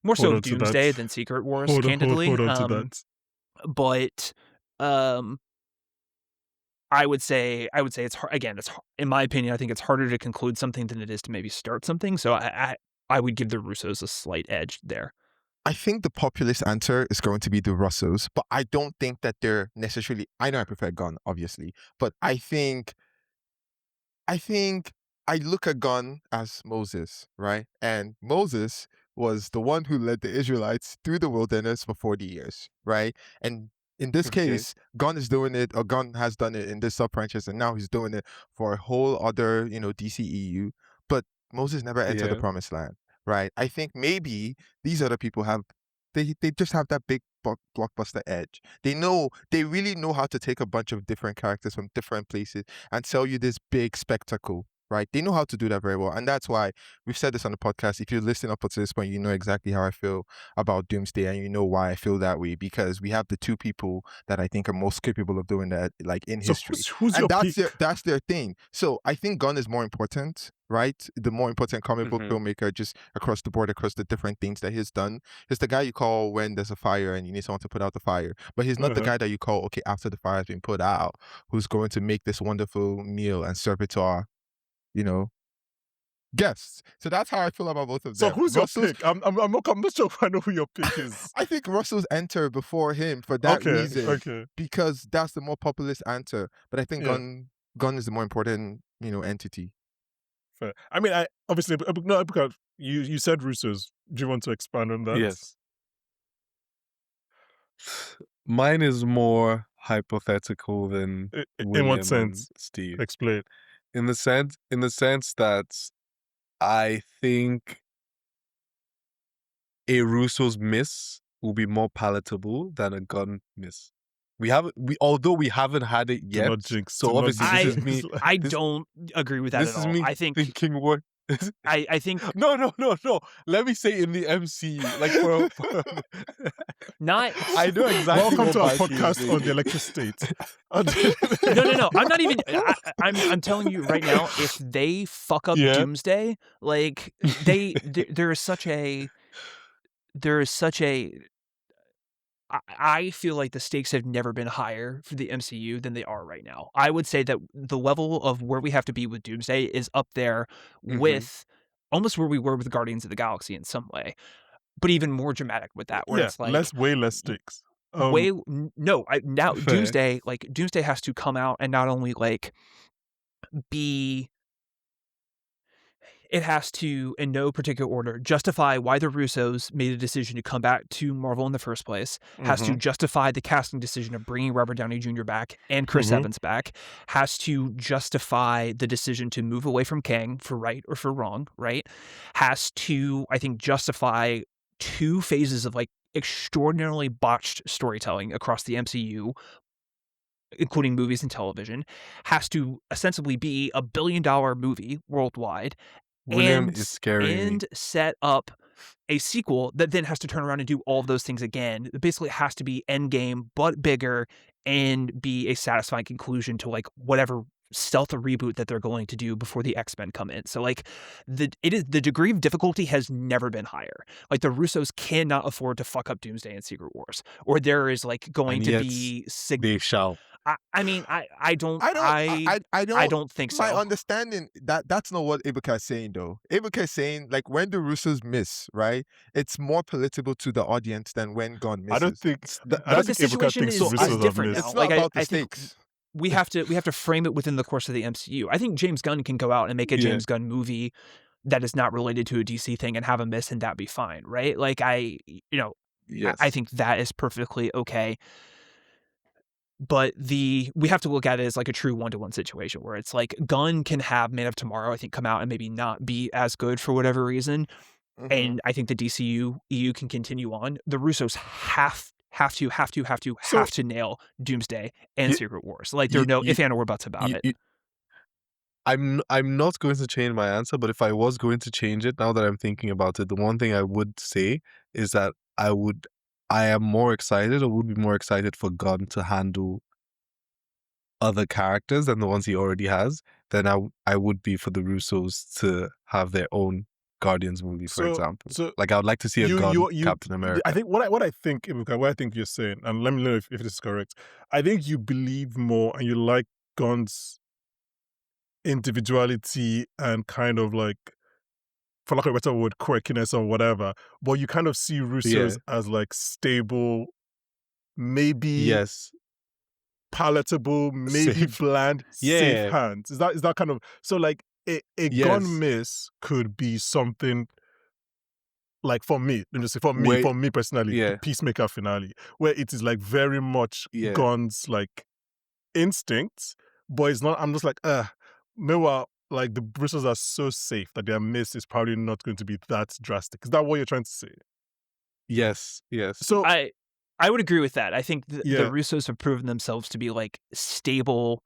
more so Hold of on to Doomsday that. than Secret Wars, Hold candidly. on to that. But I would say it's hard. Again, it's in my opinion, I think it's harder to conclude something than it is to maybe start something. So I would give the Russos a slight edge there. I think the populist answer is going to be the Russos, but I don't think that they're necessarily. I know I prefer Gunn, obviously, but I think I look at Gunn as Moses, right? And Moses was the one who led the Israelites through the wilderness for 40 years, right? And in this Okay. case, Gunn is doing it, or Gunn has done it in this sub-franchise, and now he's doing it for a whole other, DCEU. But Moses never entered the Yeah. promised land, right? I think maybe these other people they just have that big blockbuster edge. They really know how to take a bunch of different characters from different places and sell you this big spectacle, right? They know how to do that very well. And that's why we've said this on the podcast. If you're listening up to this point, you know exactly how I feel about Doomsday, and you know why I feel that way, because we have the two people that I think are most capable of doing that, like, in So history. who's your And pick? that's their thing. So I think Gunn is more important, right? The more important comic book filmmaker, just across the board, across the different things that he's done. He's the guy you call when there's a fire and you need someone to put out the fire. But he's not the guy that you call, okay, after the fire has been put out, who's going to make this wonderful meal and serve it to our, guests. So that's how I feel about both of So them. who's your pick? I'm not sure if I know who your pick is. I think Russell's enter before him for that reason, Okay. because that's the more populist answer. But I think Yeah. Gunn is the more important, entity. Fair. I mean, I obviously no, because you said Russos. Do you want to expand on that? Yes. Mine is more hypothetical than In William what and sense? Steve. Explain. In the sense that I think a Russo's miss will be more palatable than a Gunn miss. Although we haven't had it Do yet. not jinx. So do not obviously this is jinx. me. I don't agree with that This at is all. me I think thinking what. I think No. Let me say in the MCU, like for not. I know exactly. Welcome what to our Banky is podcast on the thinking. electric state. No. I'm not even. I'm telling you right now. If they fuck up Yeah. Doomsday, like there is such a. I feel like the stakes have never been higher for the MCU than they are right now. I would say that the level of where we have to be with Doomsday is up there with almost where we were with Guardians of the Galaxy in some way, but even more dramatic with that, where it's like way less stakes. Now Fair. Doomsday has to come out and not only like be. It has to, in no particular order, justify why the Russos made a decision to come back to Marvel in the first place, has to justify the casting decision of bringing Robert Downey Jr. back and Chris Evans back, has to justify the decision to move away from Kang for right or for wrong, right? Has to, I think, justify 2 phases of like extraordinarily botched storytelling across the MCU, including movies and television, has to ostensibly be a $1 billion movie worldwide. William is scary. And set up a sequel that then has to turn around and do all of those things again. It basically has to be Endgame, but bigger, and be a satisfying conclusion to like whatever stealth reboot that they're going to do before the X-Men come in. So like the degree of difficulty has never been higher. Like the Russos cannot afford to fuck up Doomsday and Secret Wars, or there is like going And to yet be they shall. I mean, I don't think so. My understanding that's not what Ibuka is saying though. Ibuka is saying like when the Russos miss, right? It's more palatable to the audience than when Gunn misses. I don't think. But the situation is different now. It's not about the stakes. We have to frame it within the course of the MCU. I think James Gunn can go out and make a James Gunn movie that is not related to a DC thing and have a miss, and that be fine, right? Like I think that is perfectly okay. But we have to look at it as like a true 1-to-1 situation where it's like Gunn can have Man of Tomorrow, I think, come out and maybe not be as good for whatever reason. And I think the DCU EU can continue on. The Russos have to nail Doomsday and Secret Wars. Like there are no ifs, ands, or buts about it. I'm not going to change my answer, but if I was going to change it, now that I'm thinking about it, the one thing I would say is that I am more excited, or would be more excited for Gunn to handle other characters than the ones he already has, than I would be for the Russos to have their own Guardians movie, for example. Like, I would like to see a Gunn Captain America. I think what I think you're saying, and let me know if this is correct. I think you believe more and you like Gunn's individuality and kind of like, for lack of a better word, quirkiness or whatever, but you kind of see Russos as like stable, maybe yes, palatable, maybe bland, safe hands. Is that kind of, so like a Gunn miss could be something like, for me, let me just say, for me personally, the Peacemaker finale, where it is like very much Gunn's like instincts, but it's not, I'm just like, meanwhile, like the Bristles are so safe that their miss is probably not going to be that drastic. Is that what you're trying to say? Yes. So I would agree with that. I think the Russos have proven themselves to be like stable.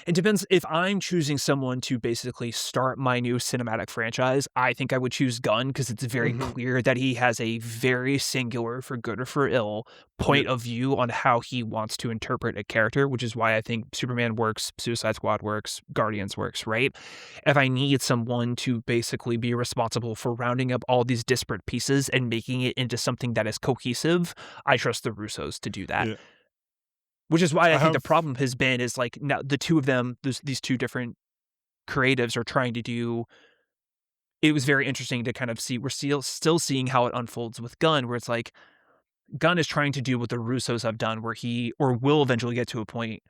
It depends. If I'm choosing someone to basically start my new cinematic franchise, I think I would choose Gunn, because it's very clear that he has a very singular, for good or for ill, point of view on how he wants to interpret a character, which is why I think Superman works, Suicide Squad works, Guardians works, right? If I need someone to basically be responsible for rounding up all these disparate pieces and making it into something that is cohesive, I trust the Russos to do that. Yeah. Which is why I think the problem has been is like, now the two of them, these two different creatives are trying to do. It was very interesting to kind of see. We're still seeing how it unfolds with Gunn, where it's like Gunn is trying to do what the Russos have done, where he, or will eventually get to a point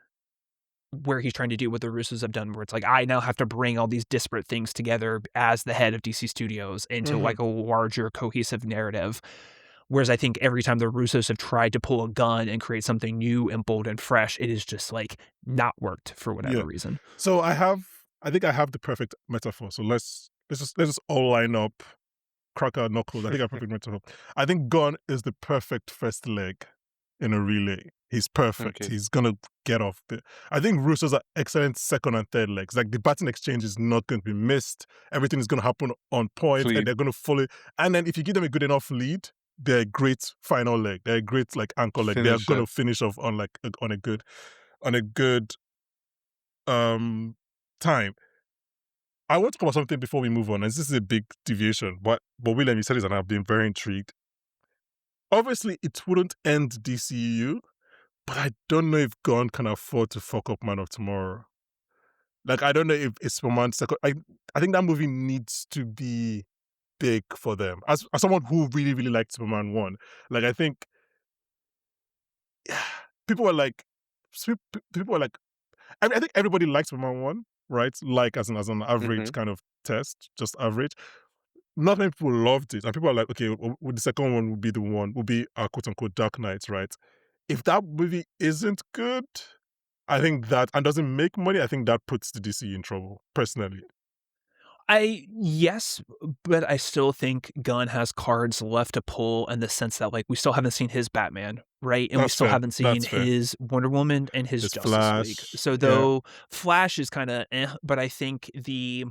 where he's trying to do what the Russos have done, where it's like, I now have to bring all these disparate things together as the head of DC Studios into like a larger cohesive narrative. Whereas I think every time the Russos have tried to pull a Gunn and create something new and bold and fresh, it is just like not worked for whatever reason. So I think I have the perfect metaphor. So let's just all line up, crack our knuckles. I think I have a perfect metaphor. I think Gunn is the perfect first leg in a relay. He's perfect. He's gonna get off the. I think Russos are excellent second and third legs. Like, the batting exchange is not going to be missed. Everything is going to happen on point, and they're going to follow. And then if you give them a good enough lead, they're a great final leg. They're a great like anchor leg. They're going to finish off on like on a good time. I want to talk about something before we move on, and this is a big deviation, but William, you said this, and I've been very intrigued. Obviously, it wouldn't end DCU, but I don't know if Gunn can afford to fuck up Man of Tomorrow. Like, I don't know if it's Superman second. I think that movie needs to be big for them. As someone who really, really liked Superman 1, like, I think people were like, I think everybody likes Superman 1, right? Like, as an average kind of test, just average. Not many people loved it, and people are like, okay, well, the second one will be our quote-unquote Dark Knight, right? If that movie isn't good, I think that, and doesn't make money, I think that puts the DC in trouble, personally. Yes, but I still think Gunn has cards left to pull, in the sense that, like, we still haven't seen his Batman, right? And we still haven't seen his Wonder Woman and his Justice Flash, League. So though Flash is kind of but I think the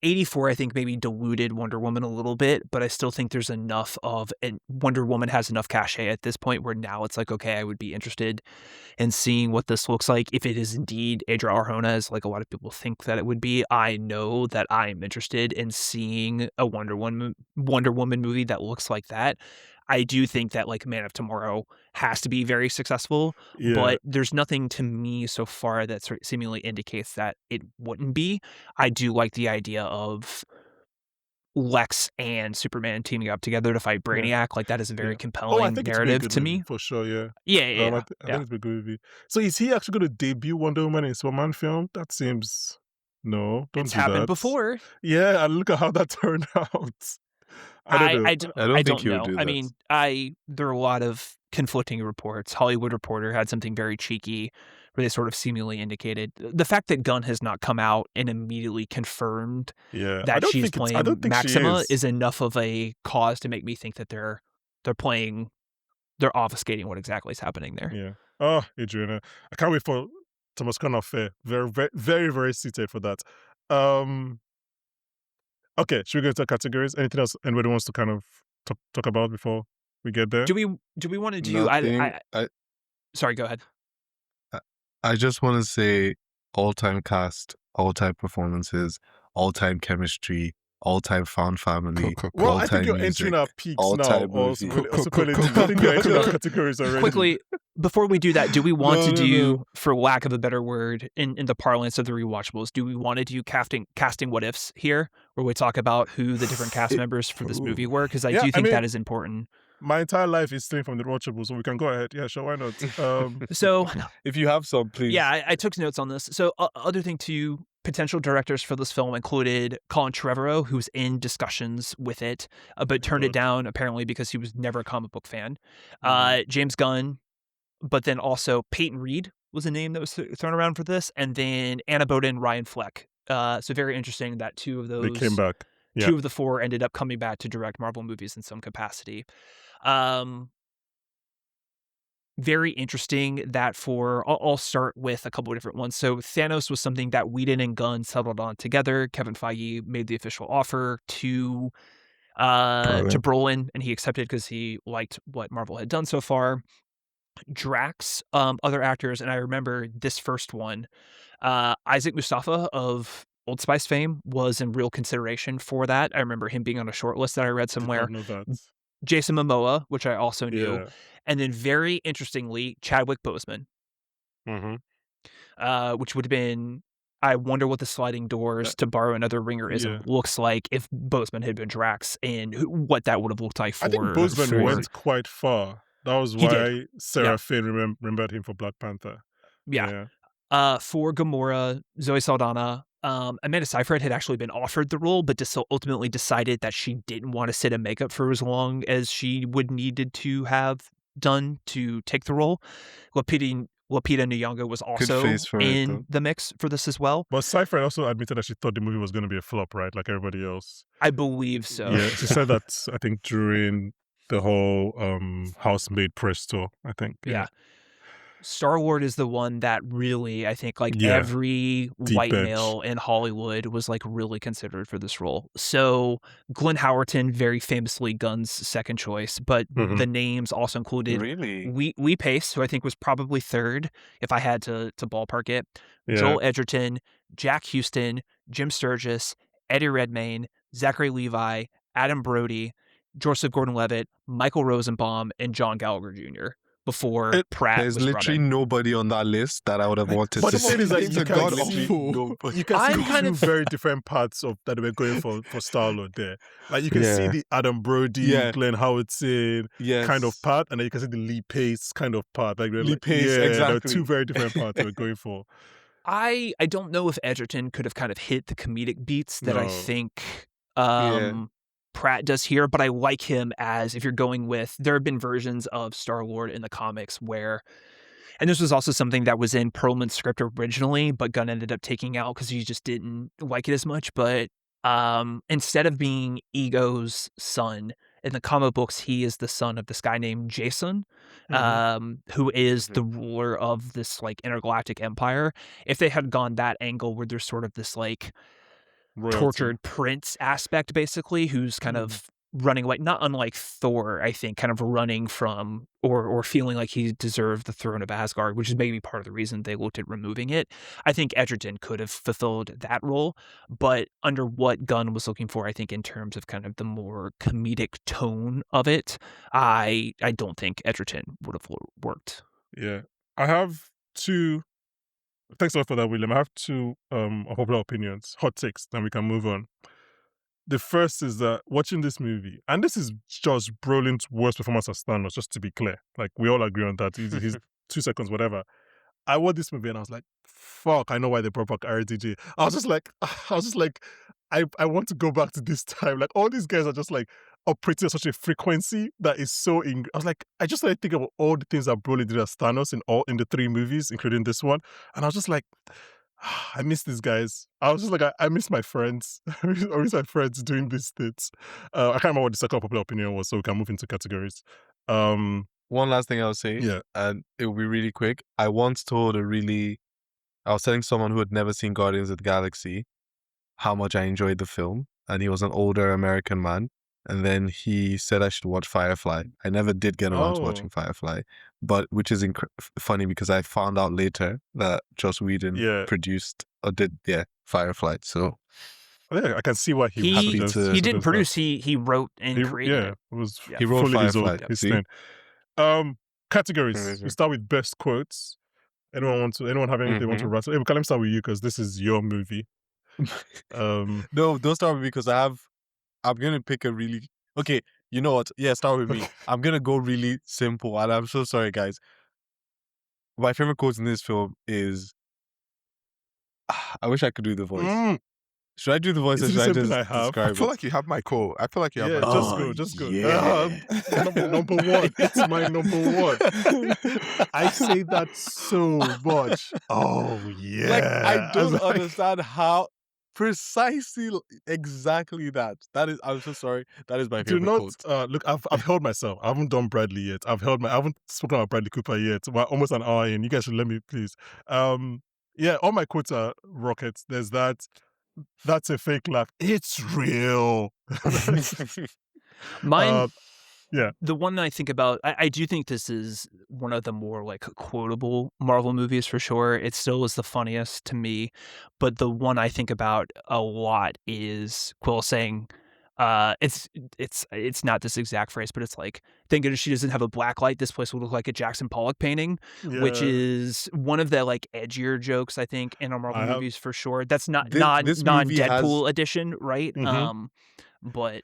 84, I think, maybe diluted Wonder Woman a little bit, but I still think there's enough of, and Wonder Woman has enough cachet at this point where now it's like, okay, I would be interested in seeing what this looks like. If it is indeed Adria Arjona, as like a lot of people think that it would be, I know that I'm interested in seeing a Wonder Woman movie that looks like that. I do think that like Man of Tomorrow has to be very successful, but there's nothing to me so far that sort of seemingly indicates that it wouldn't be. I do like the idea of Lex and Superman teaming up together to fight Brainiac. Like, that is a very compelling narrative to me. For sure, yeah. Yeah. I think it's a good movie. So is he actually going to debut Wonder Woman in a Superman film? That seems... No, don't it's do that. It's happened before. Yeah, and look at how that turned out. I don't know. I don't think know. I mean, there are a lot of conflicting reports. Hollywood Reporter had something very cheeky where they sort of seemingly indicated the fact that Gunn has not come out and immediately confirmed that she's playing Maxima is enough of a cause to make me think that they're obfuscating what exactly is happening there. Yeah. Oh, Adriana, I can't wait for Thomas Connor, fair. Very, very, very, very seated for that. Okay, should we go to categories? Anything else anybody wants to kind of talk about before we get there? Do we want to do? Nothing. Sorry, go ahead. I just want to say all-time cast, all-time performances, all-time chemistry, all-time found family. Well, I think you're entering our peaks now. Or superlatives. I think you're entering our categories already. Quickly, before we do that, do we want to do, for lack of a better word, in the parlance of the rewatchables, do we want to do casting what ifs here, where we talk about who the different cast members for this movie were? Because I do think that is important. My entire life is stealing from the watchables, so we can go ahead. Yeah, sure, why not? So, if you have some, please. Yeah, I took notes on this. So, other thing too, potential directors for this film included Colin Trevorrow, who's in discussions with it, but turned it down apparently because he was never a comic book fan. James Gunn, but then also Peyton Reed was a name that was thrown around for this, and then Anna Boden and Ryan Fleck. So very interesting that two of those they came back. Yeah. 2 of the 4 ended up coming back to direct Marvel movies in some capacity. Very interesting that I'll start with a couple of different ones. So Thanos was something that Whedon and Gunn settled on together. Kevin Feige made the official offer to Brolin, and he accepted because he liked what Marvel had done so far. Drax, other actors, and I remember this first one, Isaac Mustafa of Old Spice fame was in real consideration for that. I remember him being on a short list that I read somewhere. Did not know that. Jason Momoa, which I also knew. Yeah. And then very interestingly, Chadwick Boseman. Which would have been, I wonder what the sliding doors, to borrow another ringerism, looks like if Boseman had been Drax, and what that would have looked like for... I think Boseman went quite far. That was why Sarah Finn remembered him for Black Panther. Yeah. For Gamora, Zoe Saldana, Amanda Seyfried had actually been offered the role, but ultimately decided that she didn't want to sit in makeup for as long as she would needed to have done to take the role. Lupita Nyong'o was also in the mix for this as well. But Seyfried also admitted that she thought the movie was going to be a flop, right? Like everybody else. I believe so. Yeah, she said that, I think, during the whole housemaid press tour, I think. Yeah. Star-Lord is the one that really, I think, every white male in Hollywood was really considered for this role. So Glenn Howerton, very famously Gunn's second choice, but the names also included Lee Pace, who I think was probably third if I had to ballpark it. Yeah. Joel Edgerton, Jack Houston, Jim Sturgis, Eddie Redmayne, Zachary Levi, Adam Brody, Joseph Gordon-Levitt, Michael Rosenbaum, and John Gallagher Jr. before Pratt was brought in. There's literally nobody on that list that I would have wanted to see. But the point is that you can see two very different parts of that we're going for Star-Lord there. Like you can see the Adam Brody, Glenn Howerton kind of part, and then you can see the Lee Pace kind of part. Lee Pace, exactly. There are two very different parts that we're going for. I don't know if Edgerton could have kind of hit the comedic beats that I think Pratt does here, but I like him as, if you're going with, there have been versions of Star-Lord in the comics where, and this was also something that was in Perlman's script originally, but Gunn ended up taking out because he just didn't like it as much, but instead of being Ego's son, in the comic books, he is the son of this guy named Jason, who is the ruler of this intergalactic empire. If they had gone that angle where there's sort of this royalty, tortured prince aspect, basically, who's kind of running away, not unlike Thor, I think, kind of running from or feeling like he deserved the throne of Asgard, which is maybe part of the reason they looked at removing it. I think Edgerton could have fulfilled that role, but under what Gunn was looking for, I think in terms of kind of the more comedic tone of it, I don't think Edgerton would have worked. Yeah. I have two... Thanks a lot for that, William. I have two unpopular opinions, hot takes, then we can move on. The first is that watching this movie, and this is Josh Brolin's worst performance as Thanos, just to be clear. We all agree on that. He's 2 seconds, whatever. I watched this movie and I was like, fuck, I know why they brought back RDG. I was just like, I want to go back to this time. All these guys are just operating at such a frequency that is so... I was like, I just think about all the things that Brolin did as Thanos in the 3 movies, including this one. And I was just like, I miss these guys. I was just like, I miss my friends. I miss my friends doing these things. I can't remember what the second popular opinion was, so we can move into categories. One last thing I'll say, and it will be really quick. I once told a really I was telling someone who had never seen Guardians of the Galaxy how much I enjoyed the film, and he was an older American man. And then he said I should watch Firefly. I never did get around to watching Firefly, but which is funny because I found out later that Joss Whedon produced or did Firefly. So yeah, I can see why he didn't produce. He wrote and created it. It was he wrote fully Firefly. his thing. Categories. Amazing. We start with best quotes. Anyone have anything they want to rattle? Hey, let me start with you because this is your movie. No, don't start with me because I'm gonna pick a really okay. You know what? Yeah, start with me. I'm gonna go really simple, and I'm so sorry, guys. My favorite quote in this film is, I wish I could do the voice. Should I do the voice or should I just describe I feel it? like you have my quote. I feel like you have my quote. Just go. Number one. It's my number one. I say that so much. Oh, yeah. Like, I don't understand how precisely exactly that. That is, I'm so sorry. That is my favorite quote. Look, I've held myself. I haven't done Bradley yet. I haven't spoken about Bradley Cooper yet. We're almost an hour in. You guys should let me, please. Yeah, all my quotes are rockets. There's that. That's a fake laugh. It's real. Mine, yeah. The one that I think about, I do think this is one of the more like quotable Marvel movies for sure. It still is the funniest to me, but the one I think about a lot is Quill saying, it's not this exact phrase, but it's like, thank goodness she doesn't have a black light. This place will look like a Jackson Pollock painting, which is one of the like edgier jokes I think in our Marvel movies for sure. That's not non-Deadpool edition, right? But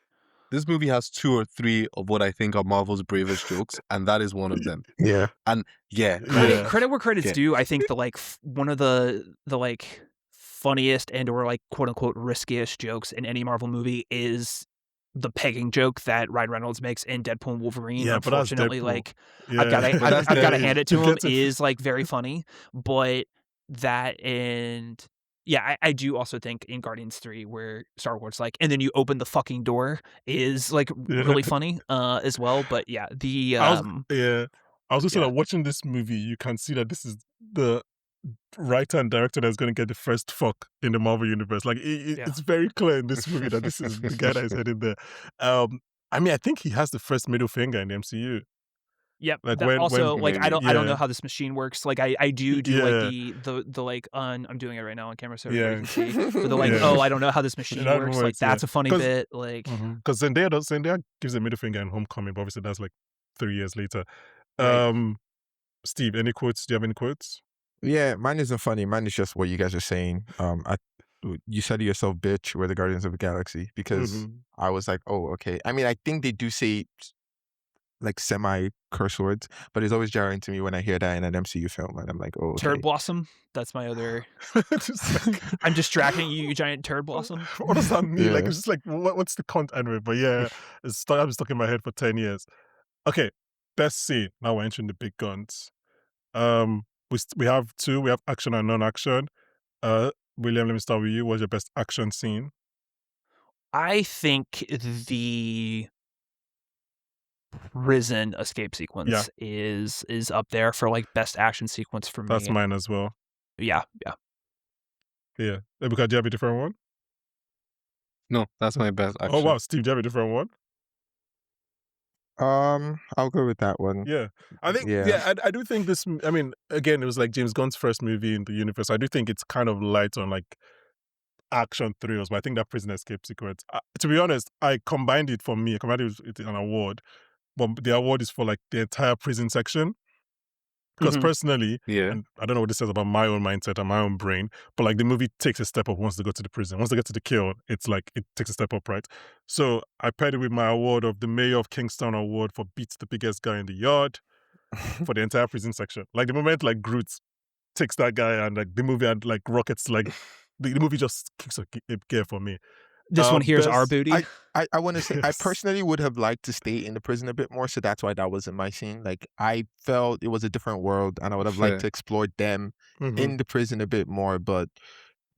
this movie has 2 or 3 of what I think are Marvel's bravest jokes, and that is one of them. Yeah, and credit where credit's due. I think the like one of the like funniest and or like quote unquote riskiest jokes in any Marvel movie is the pegging joke that Ryan Reynolds makes in Deadpool and Wolverine. Yeah, unfortunately, but like I've gotta hand it to him is like very funny. But that and yeah, I do also think in Guardians 3 where Star Wars like and then you open the fucking door is like really funny as well. But yeah, I was also like watching this movie, you can see that this is the writer and director that's going to get the first fuck in the Marvel universe. Like it's very clear in this movie that this is the guy that is heading there. I mean, I think he has the first middle finger in the MCU. Yep. Like I don't know how this machine works. Like I do like the like on I'm doing it right now on camera so everybody can see. But the like I don't know how this machine works. Like that's a funny bit. Like because Zendaya gives a middle finger in Homecoming, but obviously that's like 3 years later. Right. Steve, any quotes? Do you have any quotes? Yeah, mine isn't funny. Mine is just what you guys are saying. You said to yourself, bitch, we're the Guardians of the Galaxy, because I was like, oh, okay. I mean, I think they do say like semi-curse words, but it's always jarring to me when I hear that in an MCU film, and I'm like, oh, okay. Turd blossom. That's my other. I'm distracting you, you giant turd blossom. What does that mean? Like, it's just like, what's the content anyway? But yeah, I've been stuck in my head for 10 years. Okay, best scene. Now we're entering the big guns. We have 2. We have action and non-action. William, let me start with you. What's your best action scene? I think the prison escape sequence is up there for like best action sequence for me. That's mine as well. Yeah. Ebuka, do you have a different one? No, that's my best action. Oh wow, Steve, do you have a different one? I'll go with that one. Yeah, I think. Yeah, I do think this. I mean, again, it was like James Gunn's first movie in the universe. I do think it's kind of light on like action thrills, but I think that prison escape sequence. To be honest, I combined it for me. I combined it with an award, but the award is for like the entire prison section. Because personally, and I don't know what this says about my own mindset and my own brain, but like the movie takes a step up once they go to the prison. Once they get to the kill, it's like it takes a step up, right? So I paired it with my award of the Mayor of Kingstown Award for beats the biggest guy in the yard for the entire prison section. Like the moment like Groot takes that guy and like the movie and like rockets, like the movie just kicks a gear for me. This one here is our booty. I want to say, I personally would have liked to stay in the prison a bit more, so that's why that wasn't my scene. Like, I felt it was a different world, and I would have liked to explore them in the prison a bit more, but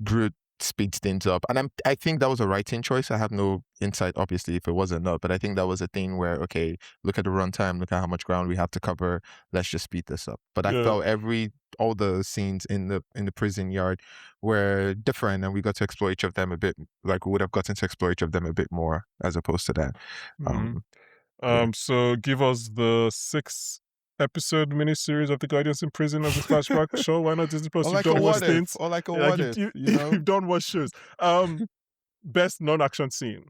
Groot speeds things up. And I think that was a writing choice. I have no insight, obviously, if it was or not, but I think that was a thing where, okay, look at the runtime, look at how much ground we have to cover. Let's just speed this up. But I Yeah. felt all the scenes in the prison yard were different, and we got to explore each of them a bit. Like we would have gotten to explore each of them a bit more as opposed to that. Yeah. So give us the 6-episode miniseries of the Guardians in prison as a flashback show. Why not Disney Plus? Or You've like a done worse what if, things. or like a Yeah, what if, you know? You've done worse shows. Best non-action scene.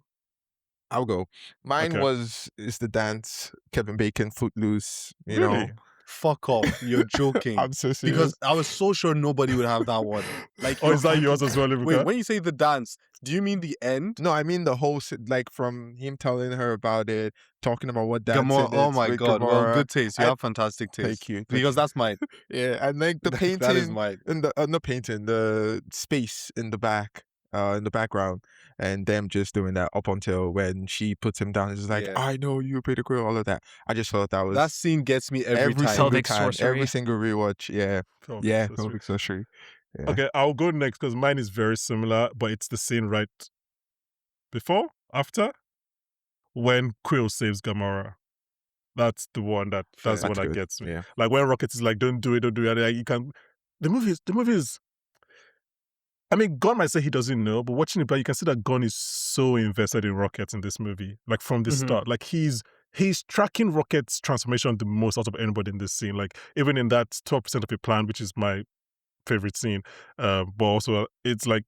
I'll go. Mine Okay. is the dance, Kevin Bacon, Footloose, you Really? know. Fuck off. You're joking. I'm so serious. Because I was so sure nobody would have that one. Like, Oh, you're is that yours as well, Wait, Ibuka? when you say the dance, do you mean the end? No, I mean the whole, like from him telling her about it, talking about what dancing Gamora, oh is my with god. Well, Gamora. good taste. You I- have fantastic taste. Thank you. Because that's mine. Yeah, and like the painting, That is mine. in the not painting, the space in the background, and them just doing that up until when she puts him down. It's just like, Yeah. I know you, pretty girl, all of that. I just thought that was That scene gets me every time. single Pelvic time, sorcery. every single rewatch. Yeah, Pelvic yeah, sorcery. pelvic sorcery. Yeah. Okay, I'll go next because mine is very similar, but it's the scene right before, after, when Quill saves Gamora. That's the one that's Fair. the one That's that good. gets me. Yeah. Like when Rocket is like, don't do it. Like, you can. The movie is. I mean, Gunn might say he doesn't know, but watching it back, you can see that Gunn is so invested in Rocket in this movie. Like from the Mhm. start, like he's tracking Rocket's transformation the most out of anybody in this scene. Like even in that 12% of a plan, which is my favorite scene, but also it's like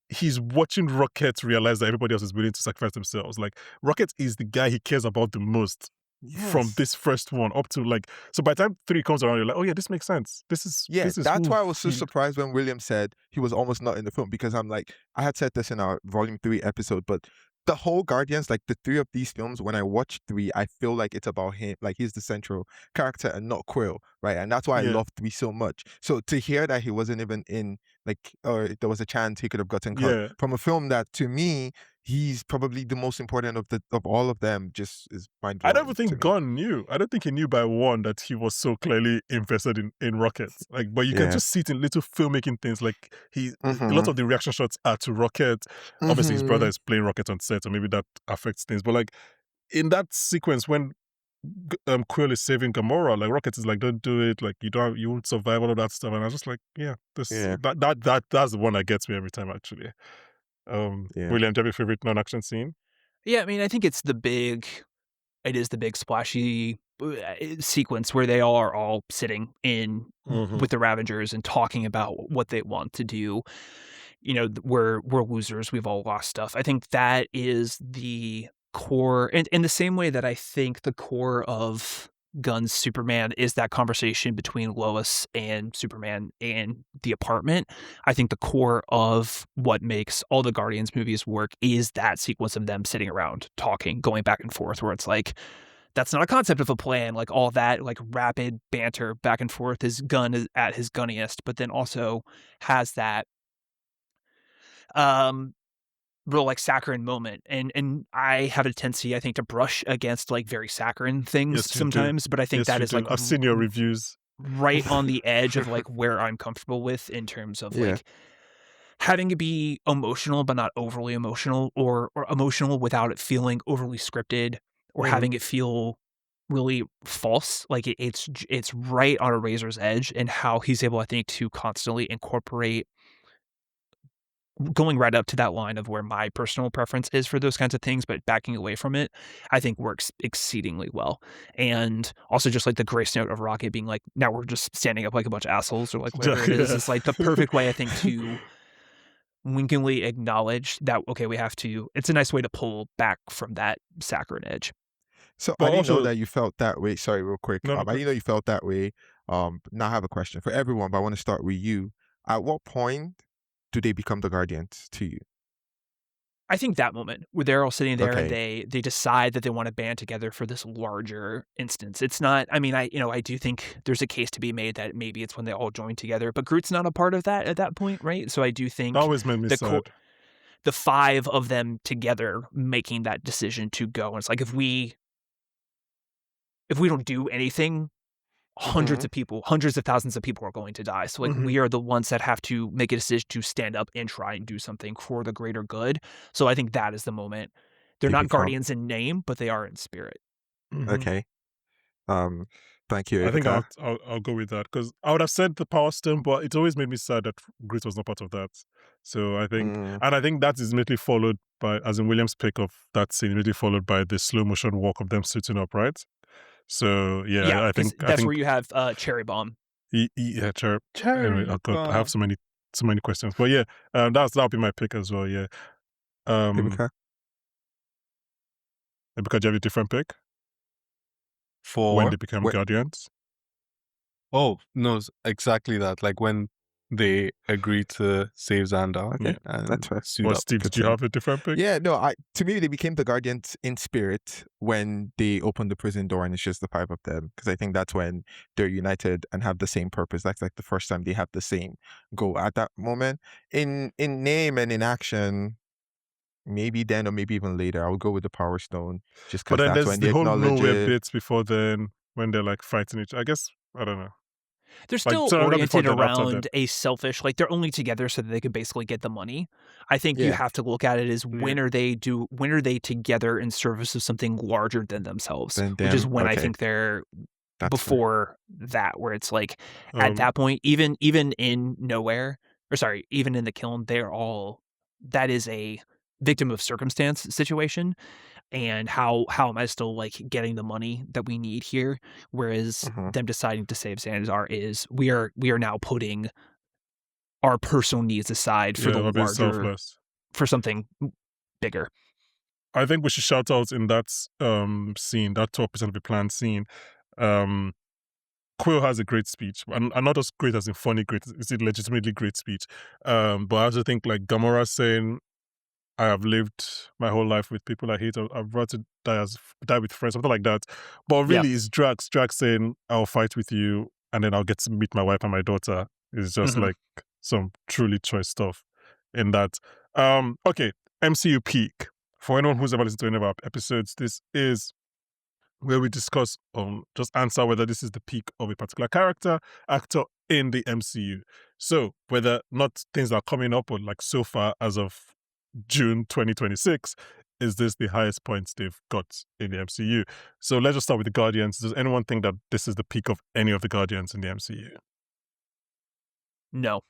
he's watching Rocket realize that everybody else is willing to sacrifice themselves. Like Rocket is the guy he cares about the most from Yes. this first one up to like. So by the time 3 comes around, you're like, oh yeah, this makes sense. This is That's who why I was so he- surprised when William said he was almost not in the film, because I'm like, I had said this in our Volume 3 episode, but the whole Guardians, like the 3 of these films, when I watch 3, I feel like it's about him, like he's the central character and not Quill, right? And that's why I Yeah. love 3 so much. So to hear that he wasn't even in, like, or there was a chance he could have gotten cut Yeah. from a film that, to me, he's probably the most important of all of them, just is mind I blowing. don't even think Gunn knew. I don't think he knew by 1 that he was so clearly invested in Rocket. Like, but you can Yeah. just see it in little filmmaking things. Like a lot Mhm. of the reaction shots are to Rocket. Obviously, his brother Mhm. is playing Rocket on set, so maybe that affects things. But like in that sequence when Quill is saving Gamora, like Rocket is like, don't do it. Like you won't survive, all of that stuff. And I was just like, yeah, that's the one that gets me every time actually. Yeah. William, do you have a favorite non-action scene? Yeah, I mean, I think it is the big splashy sequence where they are all sitting in with the Ravengers and talking about what they want to do. You know, we're losers. We've all lost stuff. I think that is the core, and in the same way that I think the core of Gunn's Superman is that conversation between Lois and Superman in the apartment. I think the core of what makes all the Guardians movies work is that sequence of them sitting around talking, going back and forth, where it's like, that's not a concept of a plan. Like all that like rapid banter back and forth is Gunn is at his gunniest, but then also has that real like saccharine moment. And I have a tendency, I think, to brush against like very saccharine things Yes, you do. sometimes, but I think Yes, that you is do. like I've seen your reviews. right on the edge of like where I'm comfortable with in terms of Yeah. like having to be emotional but not overly emotional, or emotional without it feeling overly scripted, or having it feel really false. Like it's right on a razor's edge, and how he's able, I think, to constantly incorporate going right up to that line of where my personal preference is for those kinds of things, but backing away from it, I think works exceedingly well. And also just like the grace note of Rocket being like, now we're just standing up like a bunch of assholes, or like whatever it is. Yeah. It's like the perfect way, I think, to winkingly acknowledge that, okay, we have to, it's a nice way to pull back from that saccharine edge. So But I didn't know also- that you felt that way. Sorry, real quick. No, no, I didn't know you felt that way. Now I have a question for everyone, but I want to start with you. At what point do they become the Guardians to you? I think that moment where they're all sitting there and Okay. they decide that they want to band together for this larger instance. It's not, I mean, I do think there's a case to be made that maybe it's when they all join together, but Groot's not a part of that at that point, right? So I do think That always made me the sad. the 5 of them together making that decision to go. And it's like, if we don't do anything hundreds of people, hundreds of thousands of people are going to die. So like we are the ones that have to make a decision to stand up and try and do something for the greater good. So I think that is the moment. They're They not become guardians in name, but they are in spirit. okay. Thank you, I think Ivica. I'll go with that because I would have said the Power Stone, but it always made me sad that Groot was not part of that. So I think, and I think that is immediately followed by, as in William's pick of that scene, immediately followed by the slow motion walk of them suiting up, right? So yeah, I 'cause think that's where you have Cherry Bomb. yeah, sure. Anyway, Cherry oh God, I bomb. have so many questions, but yeah, that'll be my pick as well. Yeah, Ivica? because you have a different pick when For they become Wh- Guardians. oh no, exactly that. Like when they agree to save Xandar Okay, and that's fair. suit Well, up. Steve, did you Continue. have a different pick? Yeah, no, to me, they became the Guardians in spirit when they opened the prison door and it's just the five of them. Because I think that's when they're united and have the same purpose. That's like the first time they have the same goal at that moment. In name and in action, maybe then or maybe even later, I would go with the Power Stone. Just But because then that's there's when the they whole acknowledge nowhere it. bits before then when they're like fighting each. I guess I don't know. They're Like, still so not before oriented then, after around that. a selfish, like they're only together so that they can basically get the money. I think you Yeah. have to look at it as when Yeah. are they together in service of something larger than themselves, Than which is them, when I okay. think they're That's fair. before that, where it's like at Um, that point, even in nowhere, or sorry, even in the kiln, that is a victim of circumstance situation. And how am I still like getting the money that we need here? Whereas them deciding to save Xandar is we are now putting our personal needs aside for yeah, the we're being larger, selfless. for something bigger. I think we should shout out in that scene, that 12% of the plan scene. Quill has a great speech, and not just great as in funny great, it's a legitimately great speech. But I also think like Gamora saying, I have lived my whole life with people I hate. I've rather die with friends, something like that. But Yeah. really, it's Drax saying, I'll fight with you, and then I'll get to meet my wife and my daughter. It's just like some truly choice stuff in that. Okay, MCU peak. For anyone who's ever listened to any of our episodes, this is where we discuss just answer whether this is the peak of a particular character, actor in the MCU. So whether not things that are coming up, or like so far as of June 2026, is this the highest points they've got in the MCU? So let's just start with the Guardians. Does anyone think that this is the peak of any of the Guardians in the MCU? No.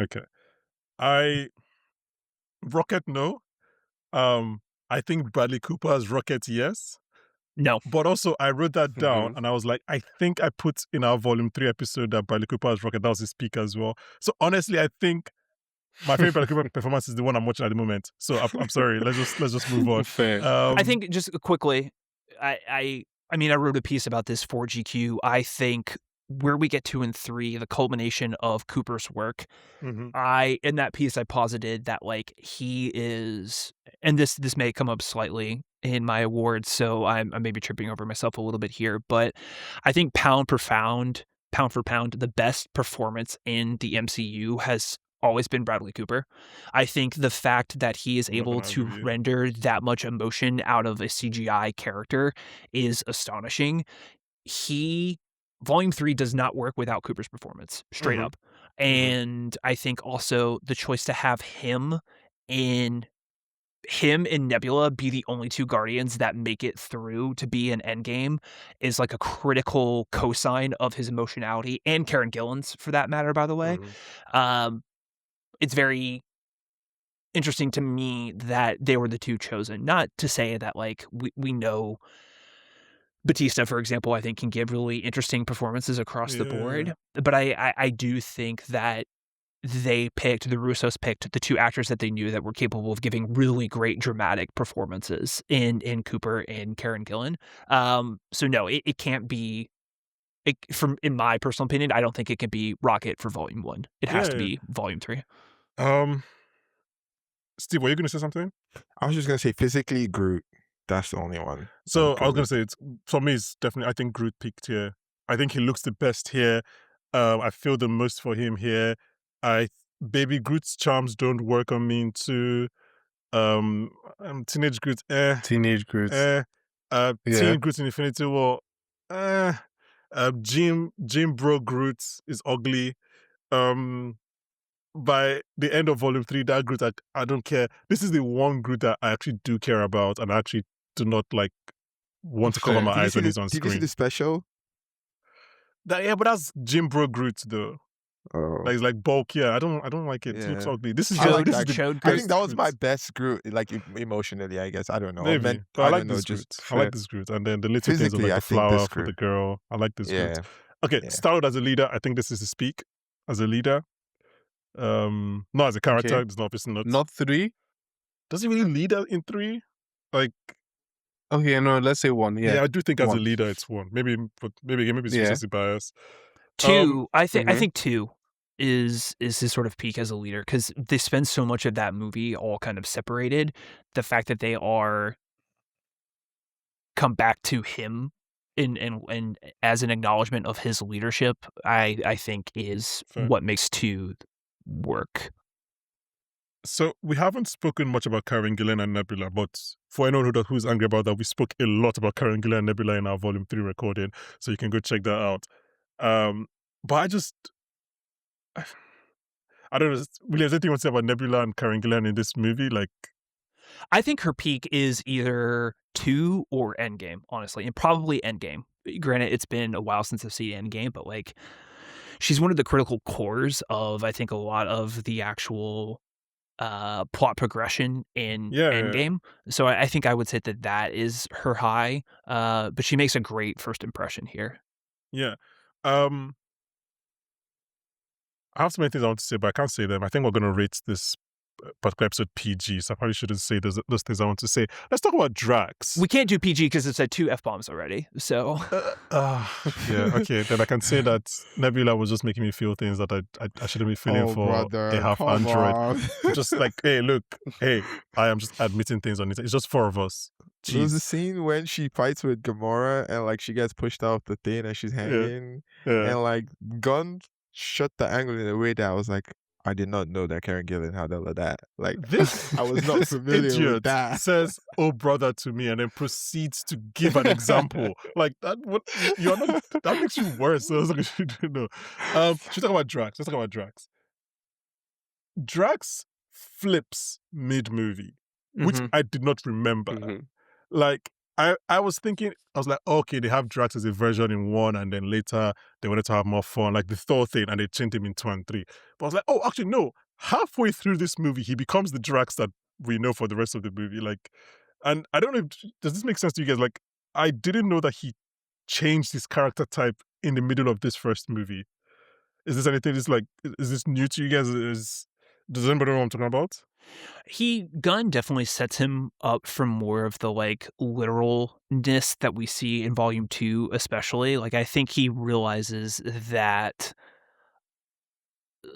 Okay. Rocket, no. I think Bradley Cooper as Rocket, yes. No. But also, I wrote that down and I was like, I think I put in our Volume 3 episode that Bradley Cooper as Rocket, that was his peak as well. So honestly, I think my favorite Bradley Cooper performance is the one I'm watching at the moment. So I'm sorry. Let's just move on. Fair. I think just quickly, I mean, I wrote a piece about this for GQ. I think where we get 2 and 3, the culmination of Cooper's work, in that piece I posited that like he is, and this may come up slightly in my awards, so I may be tripping over myself a little bit here, but I think pound for pound, the best performance in the MCU has always been Bradley Cooper. I think the fact that he is I'm not able gonna to argue with you. render that much emotion out of a CGI character is astonishing. Volume 3 does not work without Cooper's performance, straight up. And I think also the choice to have him and Nebula be the only 2 Guardians that make it through to be an Endgame is like a critical cosign of his emotionality, and Karen Gillan's for that matter, by the way. It's very interesting to me that they were the 2 chosen. Not to say that like we know Batista, for example, I think can give really interesting performances across the board. But I do think that the Russos picked the 2 actors that they knew that were capable of giving really great dramatic performances in Cooper and Karen Gillan. So no, it can't be. In my personal opinion, I don't think it can be Rocket for Volume 1. It has to be Volume 3. Steve, were you going to say something? I was just going to say physically Groot. That's the only one. So I was going to say, for me, it's definitely, I think Groot peaked here. I think he looks the best here. I feel the most for him here. Baby Groot's charms don't work on me too. Teenage Groot, Teenage Groot. Yeah. Teen Groot in Infinity War. Jim Bro Groot is ugly. By the end of Volume 3, that Groot, I don't care. This is the one Groot that I actually do care about, and I actually do not like want to cover Fair. my eyes when he's on Did you see screen. the special? Yeah, but that's Jim Bro Groot though. Oh. Like, it's like bulk. Yeah, I don't like it. It looks Yeah. ugly. This is I just like this that. is the Showed I best think that was my Groot. best Groot, like emotionally, I guess. I don't know. Maybe. But I like this Groot. I fair. like this Groot. And then the little things of Physically, like I the think this flower for the Groot. girl. I like this Groot. Yeah. Okay, Yeah. Star-Lord as a leader, I think this is his peak as a leader. Not as a character, Okay. it's obviously not. Not 3? Does he really lead in 3? Like, Okay, no, let's say 1. yeah, Yeah. I do think as a 1. leader it's 1. Maybe it's Yeah. recency bias. 2, I mhm. think 2 is his sort of peak as a leader, because they spend so much of that movie all kind of separated. The fact that they are come back to him and as an acknowledgement of his leadership, I think is Fair. what makes 2 work. So we haven't spoken much about Karen Gillan and Nebula, but for anyone who's angry about that, we spoke a lot about Karen Gillan and Nebula in our Volume 3 recording, so you can go check that out. But I don't know, William, is there anything you want to say about Nebula and Karen Gillan in this movie? Like, I think her peak is either 2 or Endgame, honestly, and probably Endgame. Granted, it's been a while since I've seen Endgame, but like, she's one of the critical cores of, I think, a lot of the actual plot progression in Yeah. Endgame. So I think I would say that is her high. But she makes a great first impression here. Yeah. I have so many things I want to say, but I can't say them. I think we're going to rate this particular episode PG, so I probably shouldn't say those things I want to say. Let's talk about Drax. We can't do PG because it's had 2 F-bombs already. So yeah, okay. Then I can say that Nebula was just making me feel things that I shouldn't be feeling Oh, for brother, a half come android. on. Just like, hey, look, hey, I am just admitting things on it. It's just 4 of us. There's a Jeez. scene when she fights with Gamora and like she gets pushed off the thing and she's hanging Yeah. and like Gunn shut the angle in a way that I was like, I did not know that Karen Gillan had all of that. Like This I was not this familiar with idiot that. says, "Oh, brother," to me, and then proceeds to give an example like that. What you're not? That makes you worse. So I was like, you don't know. Should we talk about Drax? Let's talk about Drax. Drax flips mid-movie, which Mhm. I did not remember. Mhm. Like, I was thinking, I was like, okay, they have Drax as a version in 1, and then later they wanted to have more fun, like the Thor thing, and they changed him in 2 and 3. But I was like, oh, actually, no. Halfway through this movie, he becomes the Drax that we know for the rest of the movie. Like, and I don't know, does this make sense to you guys? Like, I didn't know that he changed his character type in the middle of this first movie. Is this anything? Is this new to you guys? Does anybody know what I'm talking about? Gunn definitely sets him up for more of the like literalness that we see in Volume 2, especially. Like, I think he realizes that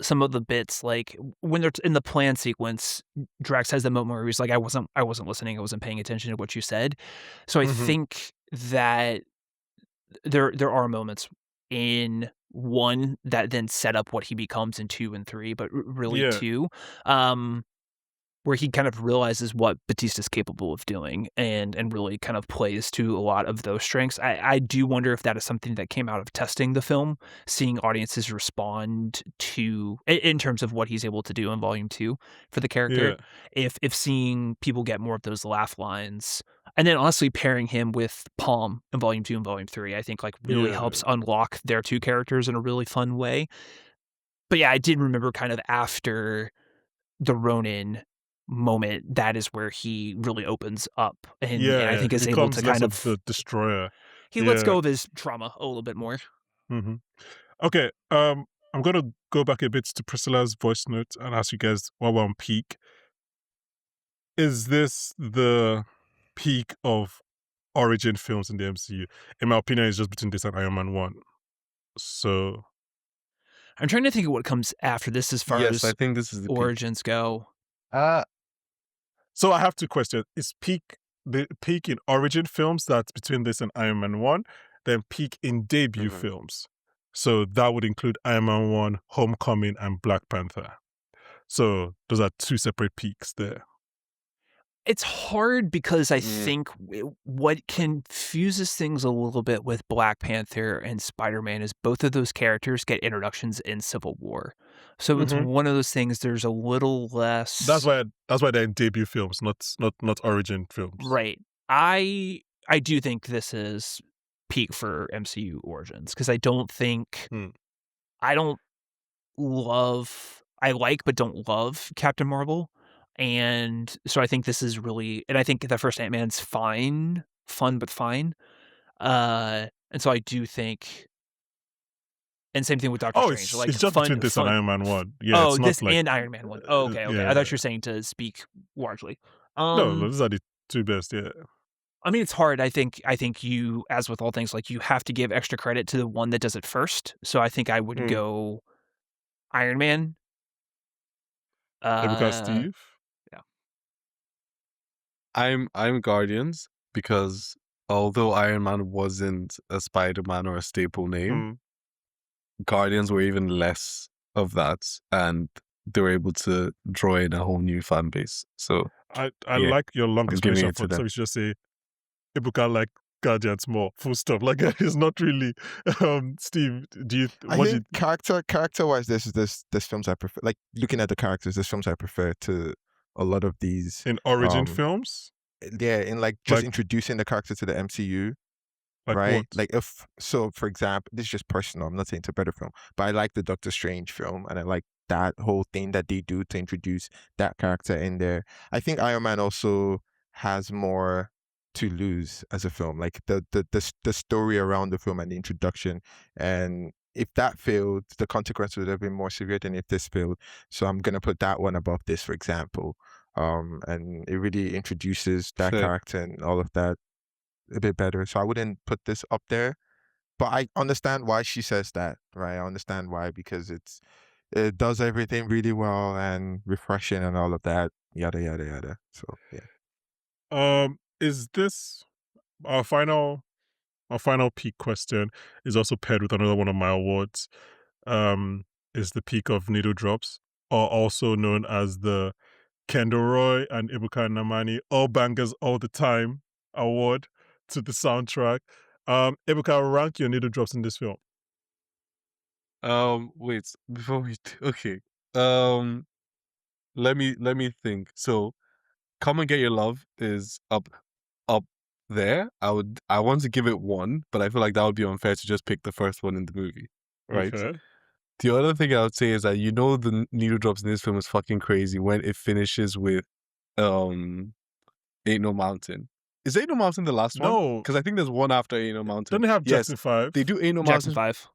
some of the bits, like when they're in the plan sequence, Drax has the moment where he's like, I wasn't listening, I wasn't paying attention to what you said. So I Mhm. think that there are moments in 1 that then set up what he becomes in 2 and 3, but really Yeah. 2, where he kind of realizes what Batista's capable of doing and really kind of plays to a lot of those strengths. I do wonder if that is something that came out of testing the film, seeing audiences respond to in terms of what he's able to do in Volume 2 for the character. Yeah. If seeing people get more of those laugh lines, and then honestly pairing him with Palm in Volume 2 and Volume 3, I think like really Yeah. helps unlock their 2 characters in a really fun way. But yeah, I did remember kind of after the Ronin moment, that is where he really opens up and I think He is able becomes to less kind of the destroyer. he lets Yeah. go of his trauma a little bit more. Mm-hmm. Okay, I'm gonna go back a bit to Priscilla's voice note and ask you guys while we're on peak. Is this the peak of origin films in the MCU? In my opinion, it's just between this and Iron Man 1. So I'm trying to think of what comes after this as far Yes, I as think this is the peak. origins go. so I have 2 questions. Is the peak in origin films that's between this and Iron Man 1, then peak in debut Mhm. films? So that would include Iron Man 1, Homecoming, and Black Panther. So those are 2 separate peaks there. It's hard because I think what confuses things a little bit with Black Panther and Spider-Man is both of those characters get introductions in Civil War. So it's one of those things, there's a little less... That's why they're in debut films, not origin films. Right. I do think this is peak for MCU origins, because I don't think... I don't love... I like but don't love Captain Marvel. And so I think this is really... And I think the first Ant-Man's fine. Fun, but fine. And so I do think... And same thing with Doctor Strange. Like, it's just between this and Iron Man 1. Yeah, it's not this like... and Iron Man 1. Oh, okay. yeah. I thought you were saying to speak largely. No, those are the two best, yeah. I mean, it's hard. I think you, as with all things, like, you have to give extra credit to the one that does it first. So I think I would go Iron Man. Because Steve? Yeah. I'm Guardians, because although Iron Man wasn't a Spider-Man or a staple name, Guardians were even less of that, and they were able to draw in a whole new fan base. So I like your long explanation it to for it. So them. we should just say Ibuka like Guardians more. Full stop. Like, it's not really. Steve, I think character-wise, this films I prefer. Like, looking at the characters, there's films I prefer to a lot of these in origin films? Yeah, in like introducing the character to the MCU. Like right? what? Like, for example, this is just personal. I'm not saying it's a better film, but I like the Doctor Strange film, and I like that whole thing that they do to introduce that character in there. I think Iron Man also has more to lose as a film, like the story around the film and the introduction. And if that failed, the consequence would have been more severe than if this failed. So I'm gonna put that one above this, for example. And it really introduces that character and all of that a bit better. So I wouldn't put this up there, but I understand why she says that, right? I understand why, because it does everything really well and refreshing and all of that, yada yada yada. So yeah. Is this our final peak question? Is also paired with another one of my awards. Is the peak of Needle Drops, or also known as the Kendall Roy and Ibuka Namani All Bangers All the Time award to the soundtrack. Ibuka, rank your Needle Drops in this film. Wait, before we okay. Let me think. So, Come and Get Your Love is up there. I want to give it 1, but I feel like that would be unfair to just pick the first one in the movie, right? Okay. The other thing I would say is that the needle drops in this film is fucking crazy when it finishes with Ain't No Mountain. Is Ain't No Mountain the last one? No. Because I think there's one after Ain't No Mountain. Don't they have Jackson 5? They do Ain't No Jackson Mountain. 5.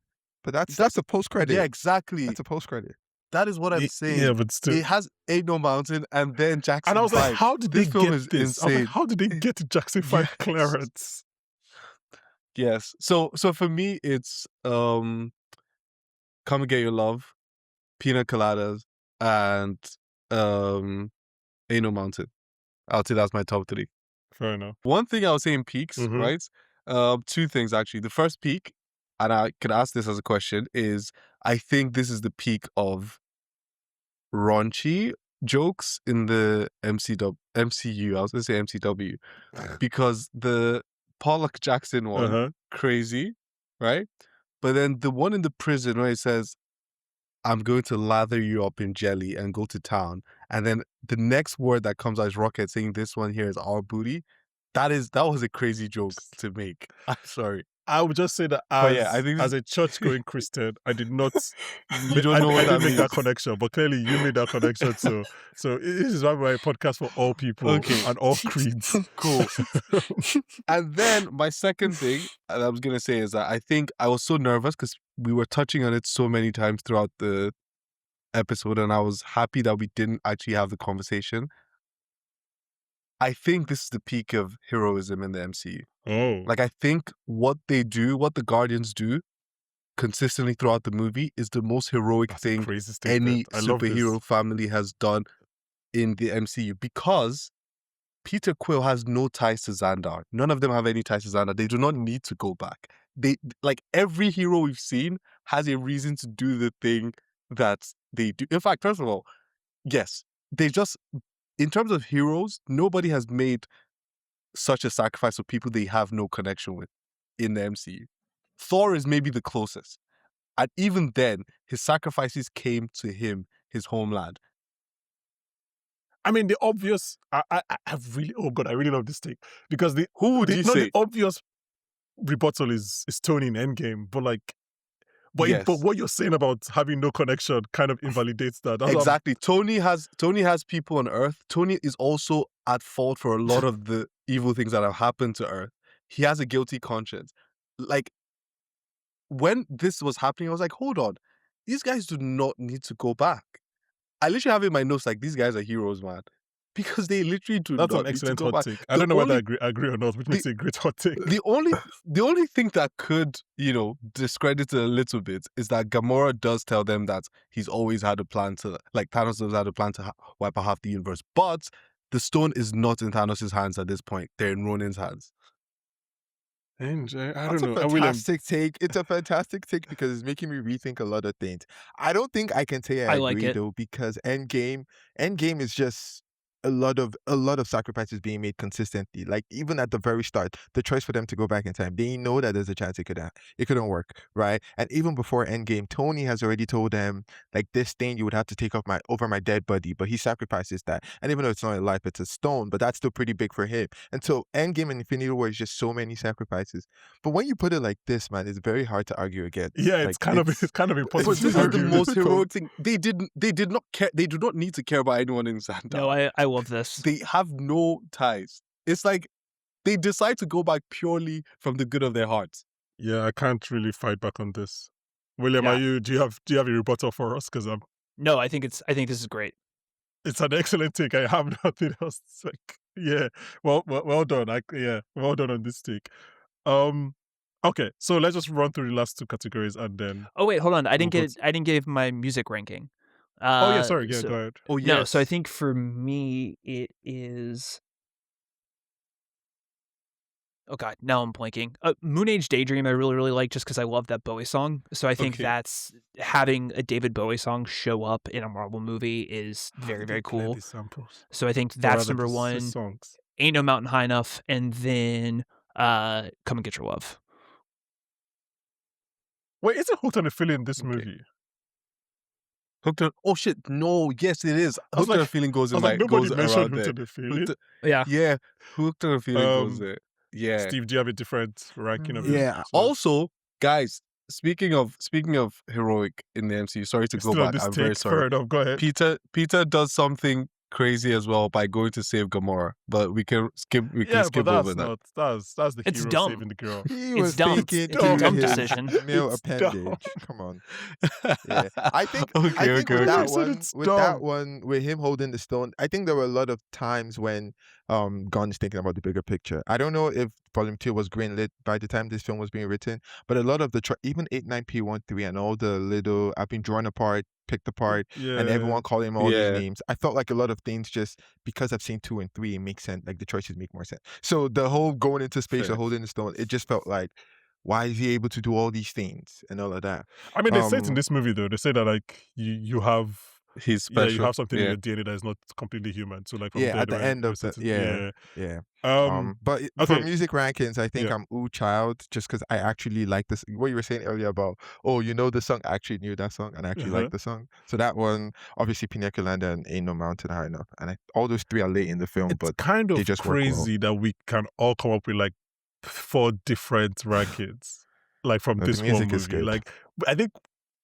But that's a post-credit. Yeah, exactly. That's a post-credit. That is what I'm saying. Yeah, but still. It has Ain't No Mountain and then Jackson 5. And I was like, how did they film get is this? insane. I was like, how did they get to Jackson 5 clearance? Yes. So for me, it's Come and Get Your Love, Pina Coladas, and Ain't No Mountain. I'll say that's my top 3. Fair enough. One thing I would say in peaks, right? 2 things actually. The first peak, and I could ask this as a question, is I think this is the peak of raunchy jokes in the MCU. I was going to say MCW, because the Pollock Jackson one, crazy, right? But then the one in the prison where it says, I'm going to lather you up in jelly and go to town. And then the next word that comes out is Rocket saying this one here is our booty. That was a crazy joke to make. I'm sorry. I would just say that as a church-going Christian, I did not. You don't know what I that didn't make means. that connection, but clearly you made that connection. So this is why we're a podcast for all people and all creeds. Cool. And then my second thing that I was gonna say is that I think I was so nervous because we were touching on it so many times throughout the episode, and I was happy that we didn't actually have the conversation. I think this is the peak of heroism in the MCU. Oh. Like, I think what they do, what the Guardians do consistently throughout the movie is the most heroic thing any superhero family has done in the MCU, because Peter Quill has no ties to Xandar. None of them have any ties to Xandar. They do not need to go back. They, like, every hero we've seen has a reason to do the thing that they do. In fact, first of all, yes, they just in terms of heroes, nobody has made such a sacrifice for people they have no connection with in the MCU. Thor is maybe the closest. And even then, his sacrifices came to him, his homeland. I mean, the obvious. I really. Oh God, I really love this take because Who would you the say? obvious rebuttal is Tony in Endgame, but like, but Yes. but what you're saying about having no connection kind of invalidates that. That's what I'm- Exactly. Tony has people on Earth. Tony is also at fault for a lot of the evil things that have happened to Earth. He has a guilty conscience. Like, when this was happening, I was like, hold on. These guys do not need to go back. I literally have in my notes, like, these guys are heroes, man. Because they literally do That's not an need to excellent go hot back. take. I The don't know whether only- I agree or not, which makes it a great hot take. The only thing that could, discredit it a little bit is that Gamora does tell them that he's always had a plan to, like, Thanos has had a plan to wipe out half the universe. But the stone is not in Thanos' hands at this point. They're in Ronin's hands. And I That's don't know. a And William, fantastic take. It's a fantastic take because it's making me rethink a lot of things. I don't think I can say I I like agree it. though, because Endgame is just a lot of sacrifices being made consistently. Like even at the very start, the choice for them to go back in time, they know that there's a chance it couldn't work, right? And even before Endgame, Tony has already told them like this thing you would have to take off over my dead body, but he sacrifices that. And even though it's not a life, it's a stone, but that's still pretty big for him. And so Endgame and Infinity War is just so many sacrifices. But when you put it like this, man, it's very hard to argue against. yeah, Like, it's kind of impossible But to this is argue. the most with. heroic thing. They did not care. They do not need to care about anyone in Xandar. No, I love this. They have no ties. It's like they decide to go back purely from the good of their hearts. Yeah, I can't really fight back on this. William, Yeah. do you have a rebuttal for us? Because No, I think this is great. it's an excellent take. I have nothing else to say. Yeah, well done. Well done on this take. Okay, so let's just run through the last two categories and then. Oh wait, hold on. I We'll didn't give my music ranking. Oh yeah, sorry. Yeah, so- go ahead. Oh yes. No, so I think for me it is. Oh god, now I'm blanking. Moon Age Daydream I really, really like just because I love that Bowie song. So I think Okay. that's having a David Bowie song show up in a Marvel movie is very, very cool. Samples. So I think Or that's rather, number his one. songs. Ain't No Mountain High Enough, and then Come and Get Your Love. Wait, isn't Hooked on a Feeling in this Okay. movie? Hooked on. Oh shit! No, yes, it is. I was Hooked on a like- Feeling goes I in was my like, nobody goes mentioned around Hooked there. on a Feeling. Hooked- Yeah. yeah, Hooked on a Feeling goes Um, there. Yeah. Steve, do you have a different ranking of Yeah. this? Also, guys, speaking of heroic in the MCU, sorry to go Still on back. this I'm take. very sorry. Fair enough. Go ahead. Peter does something crazy as well by going to save Gamora, but we can skip But over that. that's the It's hero dumb. saving the girl. He It's was dumb. faking It's a dumb his decision. male It's dumb. appendage. Come on. Yeah. I think Okay, with okay. that I said one, it's with that dumb. one, with him holding the stone, I think there were a lot of times when Gunn's thinking about the bigger picture. I don't know if Volume 2 was greenlit by the time this film was being written, but a lot of the even 89P13 and all the little I've been drawn apart, picked apart, Yeah. and everyone calling him all Yeah. these names. I felt like a lot of things just because I've seen 2 and 3, it makes sense. Like the choices make more sense. So the whole going into space Fair. or holding the stone, it just felt like, why is he able to do all these things and all of that? I mean, they say it in Um, this movie though. They say that like you have He's special. you have something in Yeah. your DNA that is not completely human. So like from Yeah, there, at the end of the yeah. But for okay. music rankings, I think Yeah. I'm Ooh Child just because I actually like this. What you were saying earlier about, oh, you know the song, I actually knew that song and I actually Uh-huh. like the song. So that one, obviously Pina Colada and Ain't No Mountain High Enough. And all those three are late in the film, It's but kind they of just work well. crazy that we can all come up with like 4 different rankings, like from No, this the one music movie. is good. Like, I think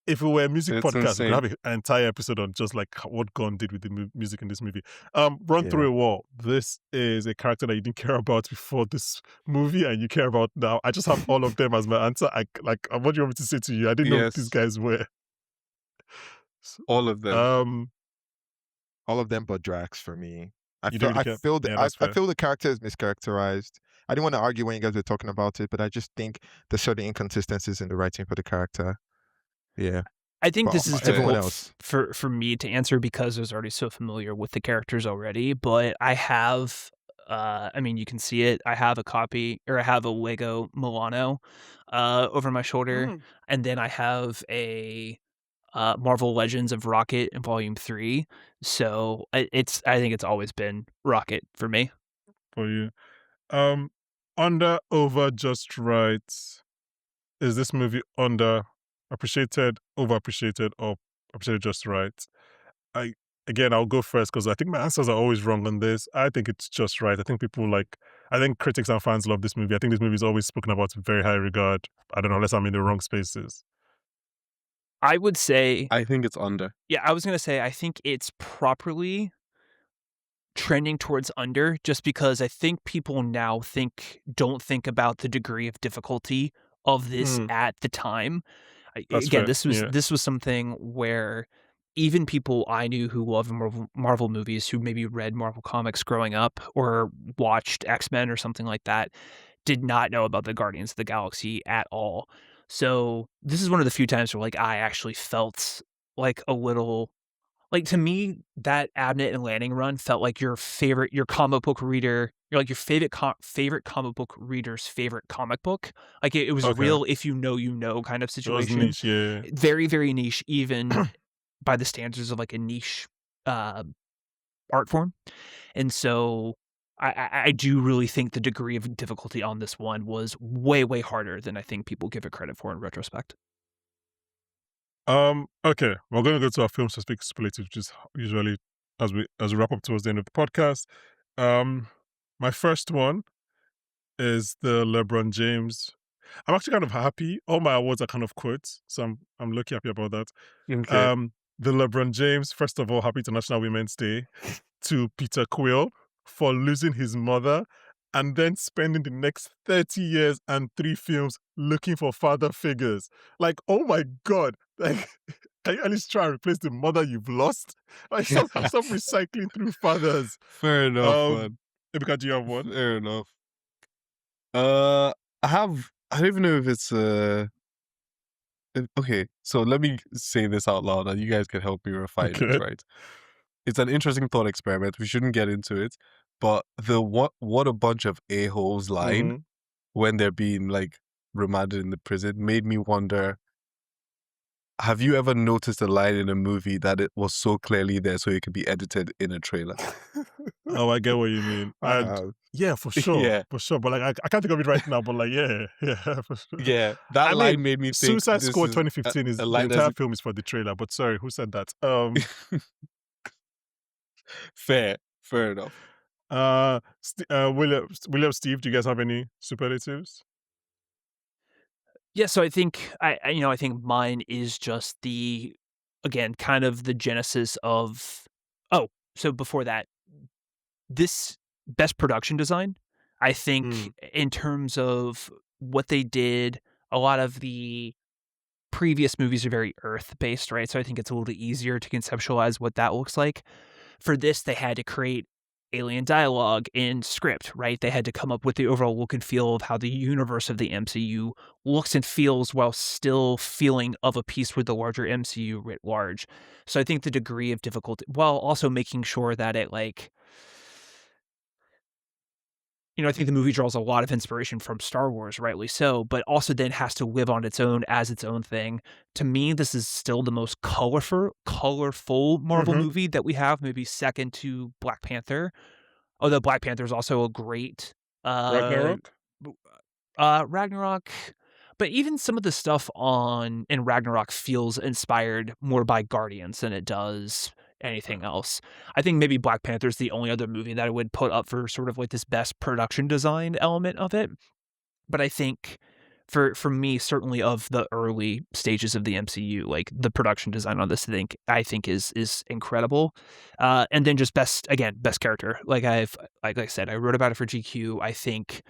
if it were a music It's podcast, we insane. could have an entire episode on just like what Gunn did with the music in this movie. Run Through Yeah. a Wall. This is a character that you didn't care about before this movie, and you care about now. I just have all of them as my answer. What do you want me to say to you? I didn't know Yes. these guys were. All of them. All of them but Drax for me. I You feel don't really care? feel Yeah, I that's fair. feel the character is mischaracterized. I didn't want to argue when you guys were talking about it, but I just think there's certain inconsistencies in the writing for the character. Yeah. I think But this is everyone difficult else. for me to answer because I was already so familiar with the characters already. But I have, I mean, you can see it. I have a Lego Milano over my shoulder, and then I have a Marvel Legends of Rocket in Volume 3. So I think it's always been Rocket for me. For you. Under, over, just right. Is this movie under appreciated, overappreciated, or appreciated just right? I'll go first because I think my answers are always wrong on this. I think it's just right. I think I think critics and fans love this movie. I think this movie is always spoken about in very high regard. I don't know, unless I'm in the wrong spaces. I would say, I think it's under. yeah, I was going to say, I think it's properly trending towards under, just because I think people now don't think about the degree of difficulty of this at the time. That's Again, fair. this was something where even people I knew who love Marvel movies, who maybe read Marvel comics growing up or watched X-Men or something like that, did not know about the Guardians of the Galaxy at all. So this is one of the few times where like I actually felt like a little, like, to me, that Abnett and Lanning run felt like your comic book reader, your favorite comic book reader's favorite comic book. Like it was Okay. real, if you know kind of It was situation. niche, yeah. Very, very niche, even by the standards of like a niche art form. And so I do really think the degree of difficulty on this one was way, way harder than I think people give it credit for in retrospect. Okay, we're going to go to our film specific superlative, which is usually as we wrap up towards the end of the podcast. My first one is the LeBron James. I'm actually kind of happy. All my awards are kind of quotes, so I'm lucky happy about that. Okay. The LeBron James, first of all, happy International Women's Day to Peter Quill for losing his mother and then spending the next 30 years and 3 films looking for father figures. Like, oh my God. Like, can you at least try and replace the mother you've lost? Like, stop recycling through fathers. Fair enough, man. Ebuka, do you have one? Fair enough. I don't even know if it's okay, so let me say this out loud and you guys can help me refine Okay. it, right? It's an interesting thought experiment. We shouldn't get into it, but the what a bunch of a-holes line when they're being like remanded in the prison made me wonder, have you ever noticed a line in a movie that it was so clearly there so it could be edited in a trailer? Oh, I get what you mean. Yeah, for sure. Yeah. For sure. But like, I can't think of it right now, but like, yeah, for sure. Yeah, that I line mean, made me think Suicide this Squad is 2015 is a the line entire that's film is for the trailer. But sorry, who said that? fair enough. William, Steve, do you guys have any superlatives? Yeah, so I think I think mine is just again, kind of the genesis of. Oh, so before that, this best production design, I think in terms of what they did, a lot of the previous movies are very Earth-based, right? So I think it's a little easier to conceptualize what that looks like. For this, they had to create alien dialogue in script, right? They had to come up with the overall look and feel of how the universe of the MCU looks and feels while still feeling of a piece with the larger MCU writ large. So I think the degree of difficulty, while also making sure that it I think the movie draws a lot of inspiration from Star Wars, rightly so, but also then has to live on its own as its own thing. To me, this is still the most colorful Marvel movie that we have, maybe second to Black Panther. Although Black Panther is also a great Ragnarok? Ragnarok, but even some of the stuff in Ragnarok feels inspired more by Guardians than it does anything else. I think maybe Black Panther is the only other movie that I would put up for sort of like this best production design element of it. But I think for me, certainly of the early stages of the MCU, like the production design on this, I think is incredible. And then just best character. Like I said, I wrote about it for GQ. I think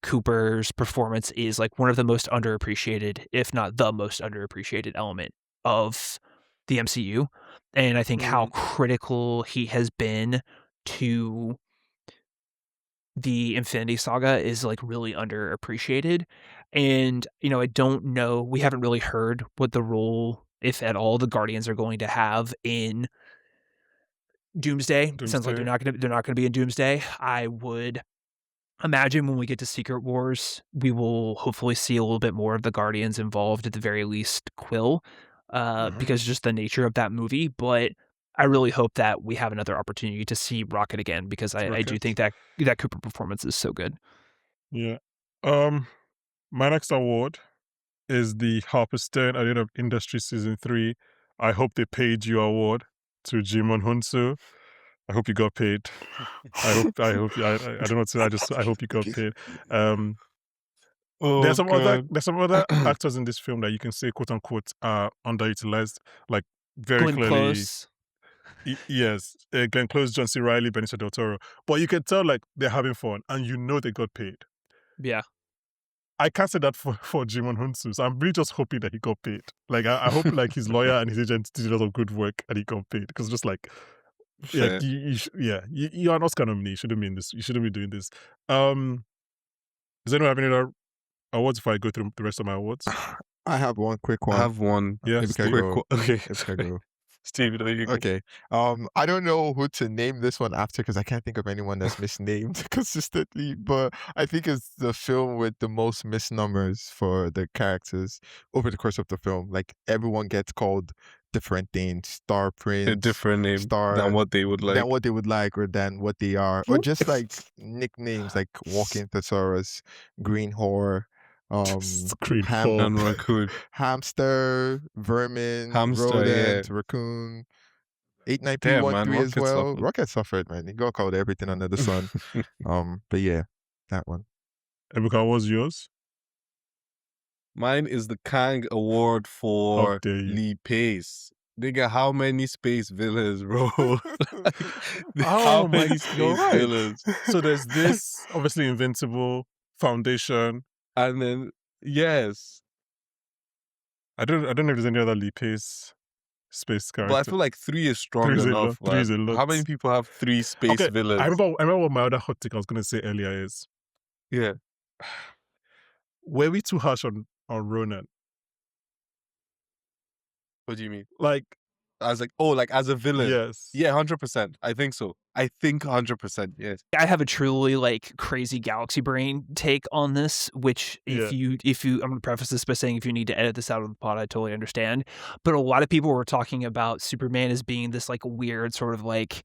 Cooper's performance is like one of the most underappreciated, if not the most underappreciated element of the MCU. And I think how critical he has been to the Infinity Saga is like really underappreciated. And, I don't know, we haven't really heard what the role, if at all, the Guardians are going to have in Doomsday. Sounds like they're not gonna be in Doomsday. I would imagine when we get to Secret Wars, we will hopefully see a little bit more of the Guardians involved, at the very least Quill. because just the nature of that movie. But I really hope that we have another opportunity to see Rocket again, because I do Rocket. think that Cooper performance is so good. Yeah. My next award is the Harper Stern at the end of Industry Season 3. I hope they paid you award to Jimon Hunsu. I hope you got paid. I hope I don't know what to say. I hope you got paid. Oh, There's some God. other actors in this film that you can say quote unquote are underutilized, like very Glenn clearly. Close. Yes, Glenn Close, John C. Reilly, Benicio del Toro. But you can tell like they're having fun, and you know they got paid. Yeah. I can't say that for Jimon Hunsu, so I'm really just hoping that he got paid. Like I hope like his lawyer and his agent did a lot of good work and he got paid, because just like Fair. you are an Oscar nominee. You shouldn't be in this. You shouldn't be doing this. Does anyone have any other awards before I go through the rest of my awards? I have one quick I one. have one. Yeah, Maybe Steve. can I go? Okay. Maybe can I go? Steve, you go. Okay. I don't know who to name this one after, because I can't think of anyone that's misnamed consistently. But I think it's the film with the most misnomers for the characters over the course of the film. Like everyone gets called different things: Star Prince, A different name than what they would like. than what they would like, or than what they are, or just like nicknames like Walking Thesaurus, Green Whore, Green Whore. And raccoon. Hamster, Vermin, Hamster, yeah. Rodent, Raccoon. 89P13 Damn, man, as Rocket well. suffered. Rocket suffered, man. He got called everything under the sun. But yeah, that one. Ebuka, what was yours? Mine is the Kang Award How for dare you. Lee Pace. Nigga, how many space villains, bro? Like, Oh how my, many you're space right. villains? So there's this, obviously Invincible, Foundation. And then, yes. I don't know if there's any other Lee Pace space character. But I feel like 3 is strong Three is a enough, lot. Three is a man. lot. How many people have 3 space Okay, villains? I remember what my other hot take I was going to say earlier is, Yeah. were we too harsh on Ronan? What do you mean? Like, As like as a villain? yes. Yeah, 100%. I think so. I think 100%, yes. I have a truly like crazy galaxy brain take on this, which if you I'm gonna preface this by saying if you need to edit this out of the pod, I totally understand. But a lot of people were talking about Superman as being this like weird sort of like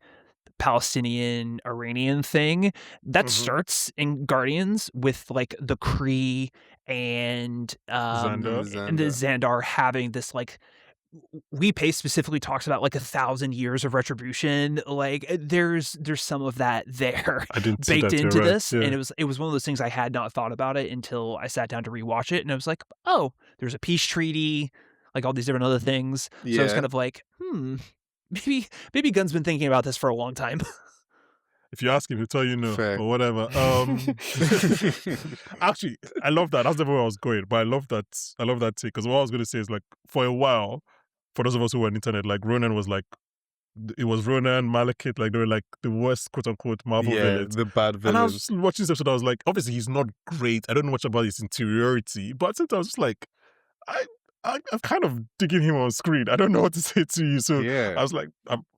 Palestinian Iranian thing that Mhm. starts in Guardians with like the Kree and the Xandar having this like Lee Pace specifically talks about like 1,000 years of retribution. Like there's some of that there I didn't see baked that, you're into right, this, yeah. and it was one of those things I had not thought about it until I sat down to rewatch it, and I was like, oh, there's a peace treaty, like all these different other things. So I was Yeah. kind of like, maybe Gunn's been thinking about this for a long time. If you ask him, he'll tell you no, Fair. or whatever. Actually, I love that. That's never where I was going, but I love that take, because what I was going to say is like, for a while, for those of us who were on the internet, like Ronan was like, it was Ronan, Malekith, like they were like the worst quote unquote Marvel villains. the bad And I was villains. just watching this episode, I was like, obviously he's not great. I don't know much about his interiority, but I was just like, I'm kind of digging him on screen. I don't know what to say to you. So Yeah. I was like,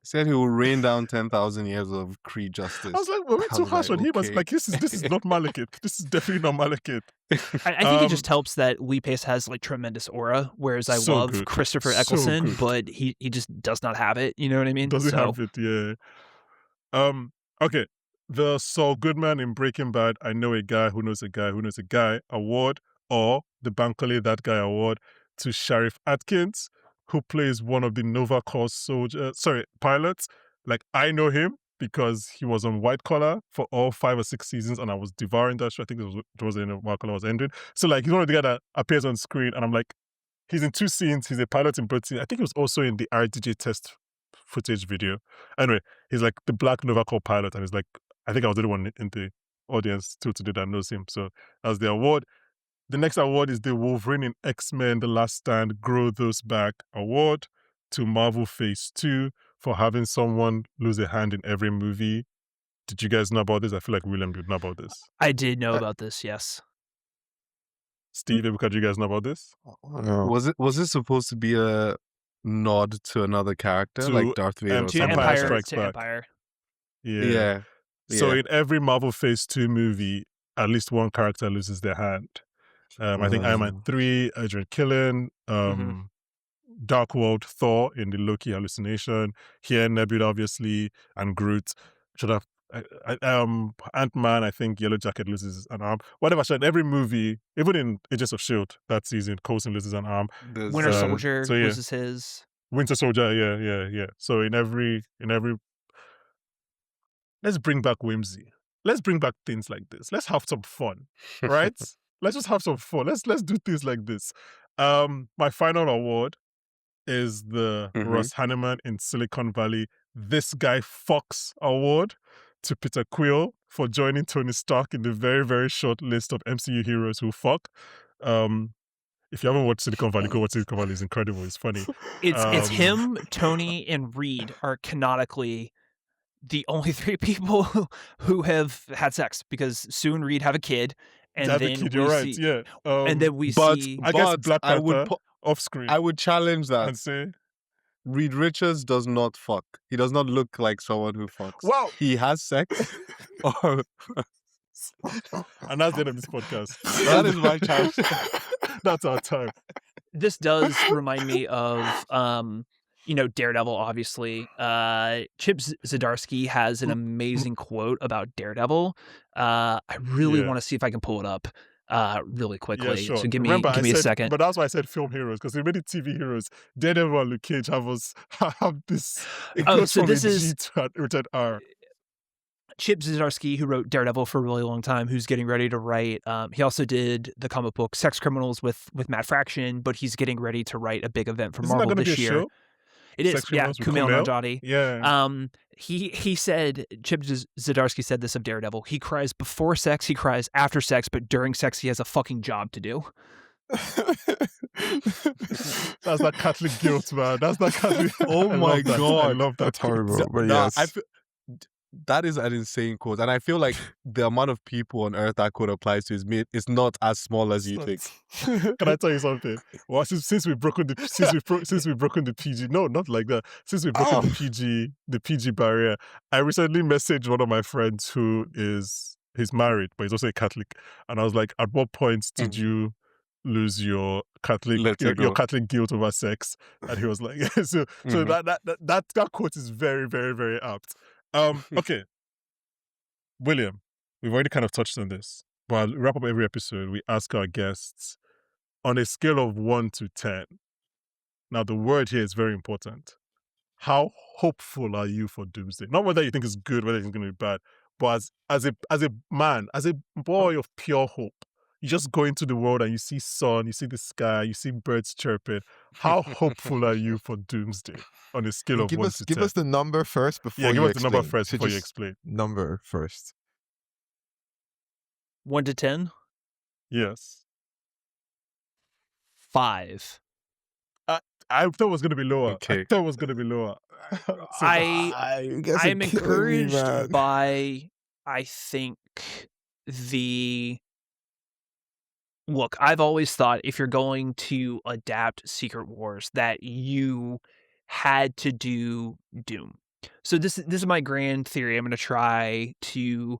Said he will rain down 10,000 years of Kree justice. I was like, well, we're I too was harsh like, on him. I was okay. like, this is not Malekith. This is definitely not Malekith. I think it just helps that Lee Pace has like tremendous aura, whereas I So love good. Christopher So Eccleston, good. but he just does not have it. You know what I mean? Doesn't So have it, yeah. Okay. The Saul Goodman in Breaking Bad, I Know a Guy Who Knows a Guy Who Knows a Guy award, or the Bankole That Guy award to Sheriff Atkins, who plays one of the Nova Corps pilots. Like, I know him because he was on White Collar for all 5 or 6 seasons, and I was devouring that show. I think it was in White Collar was ending. So, like, he's one of the guy that appears on screen, and I'm like, he's in 2 scenes. He's a pilot in both scenes. I think he was also in the RDJ test footage video. Anyway, he's like the black Nova Corps pilot, and he's like, I think I was the only one in the audience till today that knows him. So that's the award. The next award is the Wolverine in X-Men The Last Stand Grow Those Back award to Marvel Phase 2 for having someone lose a hand in every movie. Did you guys know about this? I feel like William did know about this. I did know about this, yes. Steve, Ebuka, do you guys know about this? No. Was it supposed to be a nod to another character, To like Darth Vader or To something? Empire Empire, Strikes to Back. Empire. Yeah. So in every Marvel Phase 2 movie, at least one character loses their hand. I think Iron Man 3, Adrian Killen, Dark World Thor in the Loki hallucination. Here, Nebula, obviously, and Groot. Should have Ant-Man, I think Yellow Jacket loses an arm. Whatever, in every movie, even in Agents of S.H.I.E.L.D. that season, Coulson loses an arm. There's, Winter Um, Soldier so yeah. loses his. Winter Soldier, yeah. So in every, let's bring back whimsy. Let's bring back things like this. Let's have some fun, right? Let's just have some fun. Let's do things like this. My final award is the Russ Hanneman in Silicon Valley This Guy Fucks Award to Peter Quill for joining Tony Stark in the very, very short list of MCU heroes who fuck. If you haven't watched Silicon Valley, go watch Silicon Valley. It's incredible. It's funny. It's him, Tony, and Reed are canonically the only three people who have had sex, because Sue and Reed have a kid, and Have a then kid, we you're right. see, Yeah. and then we but see. I guess but Black I would Panther off screen I would challenge that. and say, Reed Richards does not fuck. He does not look like someone who fucks. wow. He has sex. Or And that's the end of this podcast. that is my challenge. That's our time. This does remind me of Daredevil, obviously. Chip Zdarsky has an amazing quote about Daredevil. I really Yeah. want to see if I can pull it up really quickly. Yeah, sure. So give me Remember, I a said, second. But that's why I said film heroes, because we made it TV heroes. Daredevil and Luke Cage have this. It goes so from this a is- G to a rated R. Chip Zdarsky, who wrote Daredevil for a really long time, who's getting ready to write. He also did the comic book Sex Criminals with Matt Fraction, but he's getting ready to write a big event for Isn't that Marvel going to this be a year. show? It is, Sex yeah. Criminals with Kumail Kumail? Nanjiani. Yeah. He said, Chip Zdarsky said this of Daredevil. He cries before sex, he cries after sex, but during sex he has a fucking job to do. That's that Catholic guilt, man. That's that Catholic. Oh I my love that. I God. love that. That's horrible. But Nah, yes. that is an insane quote, and I feel like the amount of people on Earth that quote applies to is not as small as you think. Can I tell you something? Well, since we've broken the since we've broken the PG, no, not like that. Since we've broken the PG barrier, I recently messaged one of my friends he's married, but he's also a Catholic, and I was like, at what point did you lose your Catholic Let it your go. Catholic guilt over sex? And he was like, so that quote is very, very, very apt. Okay, William, we've already kind of touched on this, but I'll wrap up every episode. We ask our guests on a scale of 1 to 10. Now, the word here is very important. How hopeful are you for Doomsday? Not whether you think it's good, whether it's going to be bad, but as a man, as a boy of pure hope, you just go into the world and you see sun, you see the sky, you see birds chirping. How hopeful are you for Doomsday on a scale of 1 to 10? Give us the number first before Yeah, you give us the number explain. first So before you just explain. Number first. 1 to 10? Yes. 5. I thought it was going to be lower. Okay. I thought it was going to be lower. You guys are I'm killing me, encouraged man. by, I think, look, I've always thought if you're going to adapt Secret Wars that you had to do Doom. So this is my grand theory. I'm going to try to,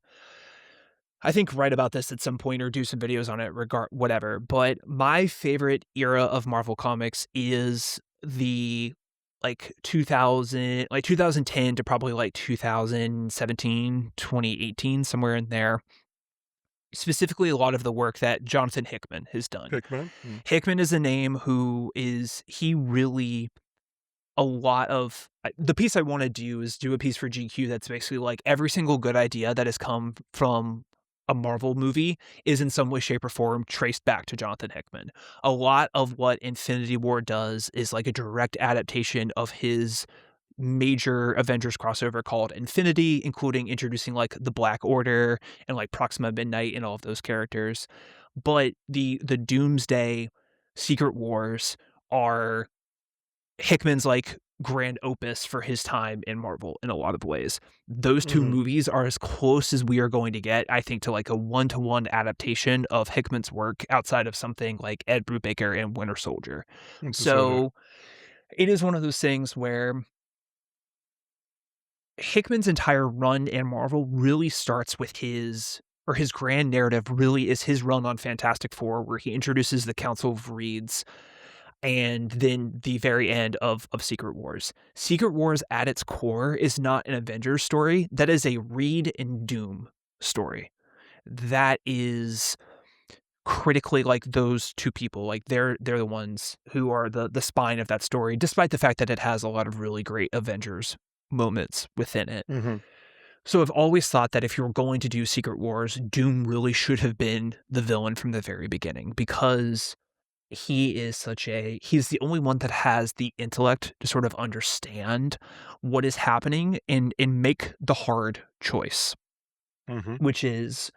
I think, write about this at some point or do some videos on it, whatever. But my favorite era of Marvel Comics is the 2010 to probably 2017, 2018, somewhere in there. Specifically, a lot of the work that Jonathan Hickman has done. Hickman is a name the piece I want to do is do a piece for GQ that's basically like every single good idea that has come from a Marvel movie is in some way, shape, or form traced back to Jonathan Hickman. A lot of what Infinity War does is like a direct adaptation of his major Avengers crossover called Infinity, including introducing like the Black Order and like Proxima Midnight and all of those characters. But the Doomsday Secret Wars are Hickman's like grand opus for his time in Marvel in a lot of ways. Those two movies are as close as we are going to get, I think, to like a 1-to-1 adaptation of Hickman's work outside of something like Ed Brubaker and Winter Soldier. So it is one of those things where Hickman's entire run in Marvel really starts with his grand narrative really is his run on Fantastic Four, where he introduces the Council of Reeds. and then the very end of Secret Wars. Secret Wars at its core is not an Avengers story. That is a Reed and Doom story. That is critically like those two people. Like they're the ones who are the spine of that story, despite the fact that it has a lot of really great Avengers moments within it. Mm-hmm. So I've always thought that if you were going to do Secret Wars, Doom really should have been the villain from the very beginning, because he's the only one that has the intellect to sort of understand what is happening and make the hard choice, Mm-hmm. which is,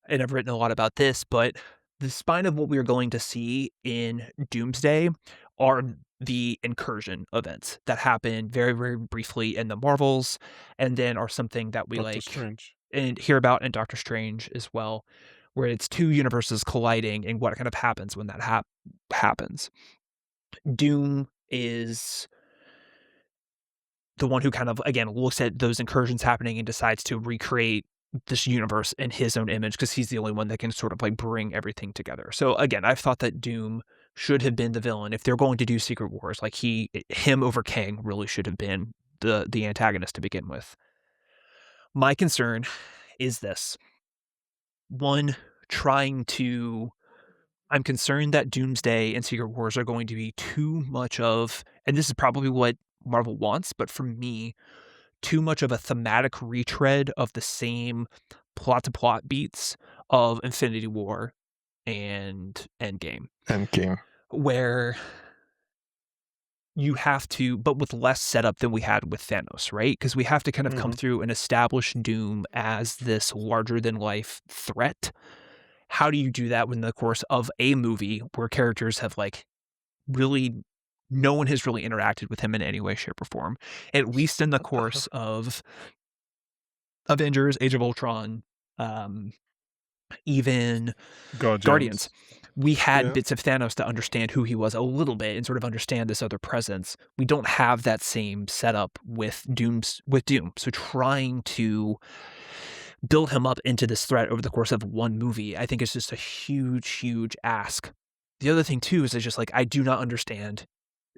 and I've written a lot about this, but the spine of what we are going to see in Doomsday are the incursion events that happen very, very briefly in the Marvels, and then are something that we Doctor Strange. and hear about in Doctor Strange as well, where it's two universes colliding and what kind of happens when that happens. Doom is the one who kind of, again, looks at those incursions happening and decides to recreate this universe in his own image, because he's the only one that can sort of like bring everything together. So again, I've thought that Doom should have been the villain. If they're going to do Secret Wars, like him over Kang really should have been the antagonist to begin with. My concern is this. One, I'm concerned that Doomsday and Secret Wars are going to be too much of, and this is probably what Marvel wants, but for me, too much of a thematic retread of the same plot-to-plot beats of Infinity War and Endgame. Where you have to, but with less setup than we had with Thanos, right? Because we have to kind of come through and establish Doom as this larger-than-life threat. How do you do that in the course of a movie where characters have really, no one has really interacted with him in any way, shape, or form? At least in the course of Avengers, Age of Ultron, even Guardians. We had bits of Thanos to understand who he was a little bit and sort of understand this other presence. We don't have that same setup with Doom. So trying to build him up into this threat over the course of one movie, I think is just a huge, huge ask. The other thing too is just I do not understand.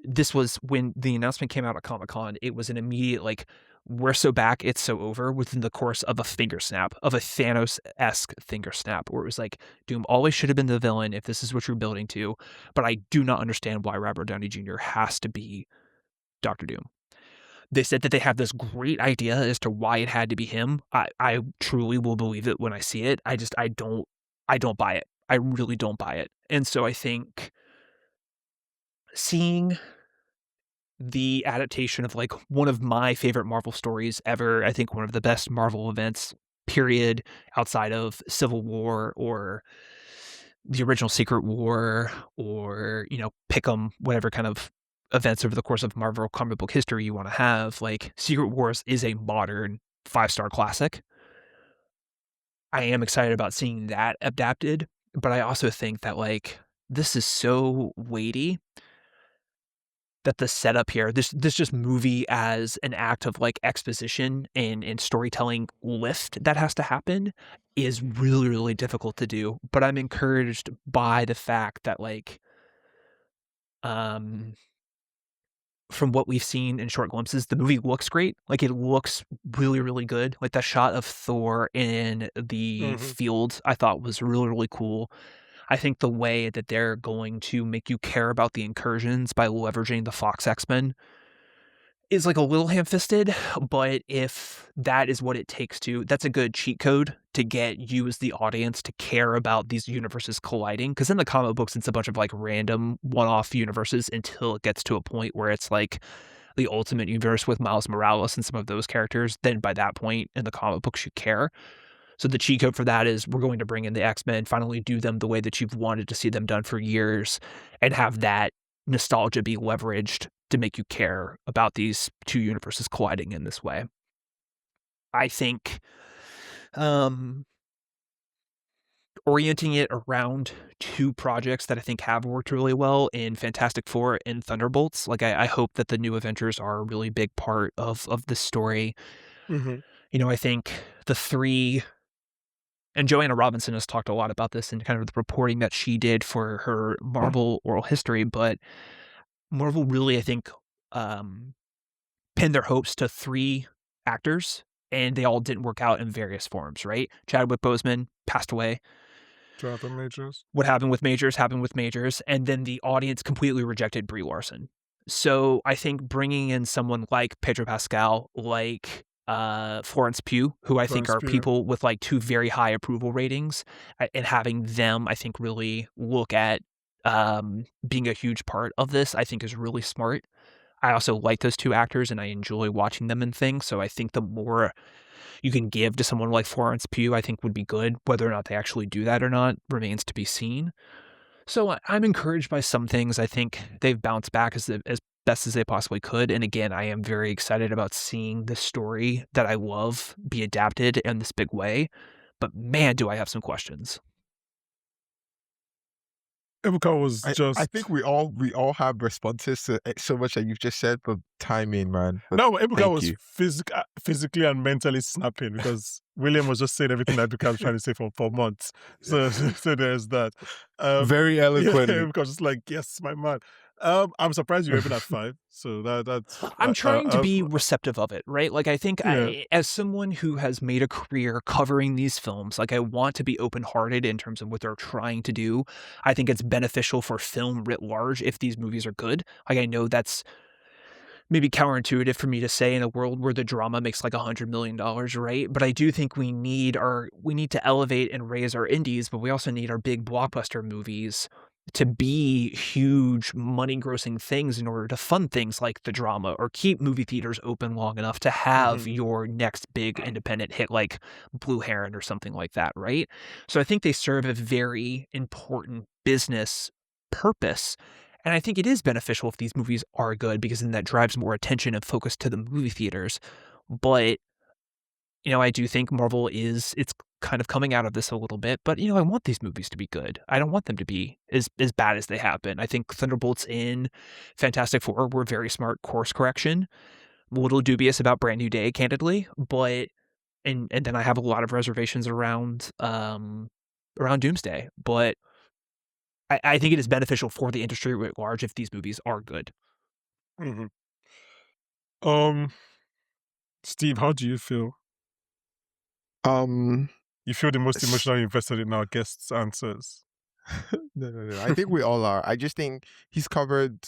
This was when the announcement came out at Comic-Con, it was an immediate we're so back, it's so over, within the course of a finger snap, of a Thanos-esque finger snap, where it was Doom always should have been the villain if this is what you're building to, but I do not understand why Robert Downey Jr. has to be Dr. Doom. They said that they have this great idea as to why it had to be him. I truly will believe it when I see it. I don't buy it. I really don't buy it. And so I think seeing the adaptation of one of my favorite Marvel stories ever, I think one of the best Marvel events, period, outside of Civil War or the original Secret War or, pick 'em, whatever kind of events over the course of Marvel comic book history you want to have, Secret Wars is a modern 5-star classic. I am excited about seeing that adapted, but I also think that this is so weighty that the setup here, this just movie as an act of exposition and storytelling lift that has to happen is really, really difficult to do. But I'm encouraged by the fact that from what we've seen in short glimpses, the movie looks great. It looks really, really good. That shot of Thor in the field I thought was really, really cool. I think the way that they're going to make you care about the incursions by leveraging the Fox X-Men is a little ham-fisted, but if that is what it takes that's a good cheat code to get you as the audience to care about these universes colliding. Because in the comic books, it's a bunch of random one-off universes until it gets to a point where it's the Ultimate Universe with Miles Morales and some of those characters. Then by that point in the comic books, you care. So the cheat code for that is we're going to bring in the X-Men, finally do them the way that you've wanted to see them done for years, and have that nostalgia be leveraged to make you care about these two universes colliding in this way. I think orienting it around two projects that I think have worked really well in Fantastic Four and Thunderbolts, I hope that the new Avengers are a really big part of this story. I think the three and Joanna Robinson has talked a lot about this in kind of the reporting that she did for her Marvel oral history, but Marvel really, I think, pinned their hopes to 3 actors, and they all didn't work out in various forms, right? Chadwick Boseman passed away. Jonathan Majors. What happened with Majors happened with Majors, and then the audience completely rejected Brie Larson. So I think bringing in someone like Pedro Pascal, like Florence Pugh, who I think Florence are Pugh. people with like 2 very high approval ratings, and having them, I think, really look at being a huge part of this, I think is really smart. I also like those 2 actors, and I enjoy watching them in things, so I think the more you can give to someone like Florence Pugh, I think would be good. Whether or not they actually do that or not remains to be seen. So I'm encouraged by some things. I think they've bounced back as best as they possibly could. And again, I am very excited about seeing this story that I love be adapted in this big way. But man, do I have some questions. Ebuka was I just think we all have responses to so much that you've just said, but timing, man. But no. Ebuka thank was you. physically and mentally snapping because William was just saying everything that Ebuka was trying to say for months. So there's that. Very Yeah, eloquently. Ebuka was just like, yes, my man. I'm surprised you're even at 5. So that's. I'm trying to be receptive of it, right? Like, I think Yeah. as someone who has made a career covering these films, like, I want to be open-hearted in terms of what they're trying to do. I think it's beneficial for film writ large if these movies are good. Like, I know that's maybe counterintuitive for me to say in a world where the drama makes like $100 million, right? But I do think we need to elevate and raise our indies, but we also need our big blockbuster movies to be huge money grossing things in order to fund things like the drama or keep movie theaters open long enough to have your next big independent hit like Blue Heron or something like that, right? So I think they serve a very important business purpose. And I think it is beneficial if these movies are good because then that drives more attention and focus to the movie theaters. But, I do think Marvel it's kind of coming out of this a little bit, but I want these movies to be good. I don't want them to be as bad as they have been. I think Thunderbolts in Fantastic Four were very smart course correction. A little dubious about Brand New Day, candidly, but and then I have a lot of reservations around Doomsday. But I think it is beneficial for the industry at large if these movies are good. Mhm. Steve, how do you feel? You feel the most emotionally invested in our guests' answers. No. I think we all are. I just think he's covered,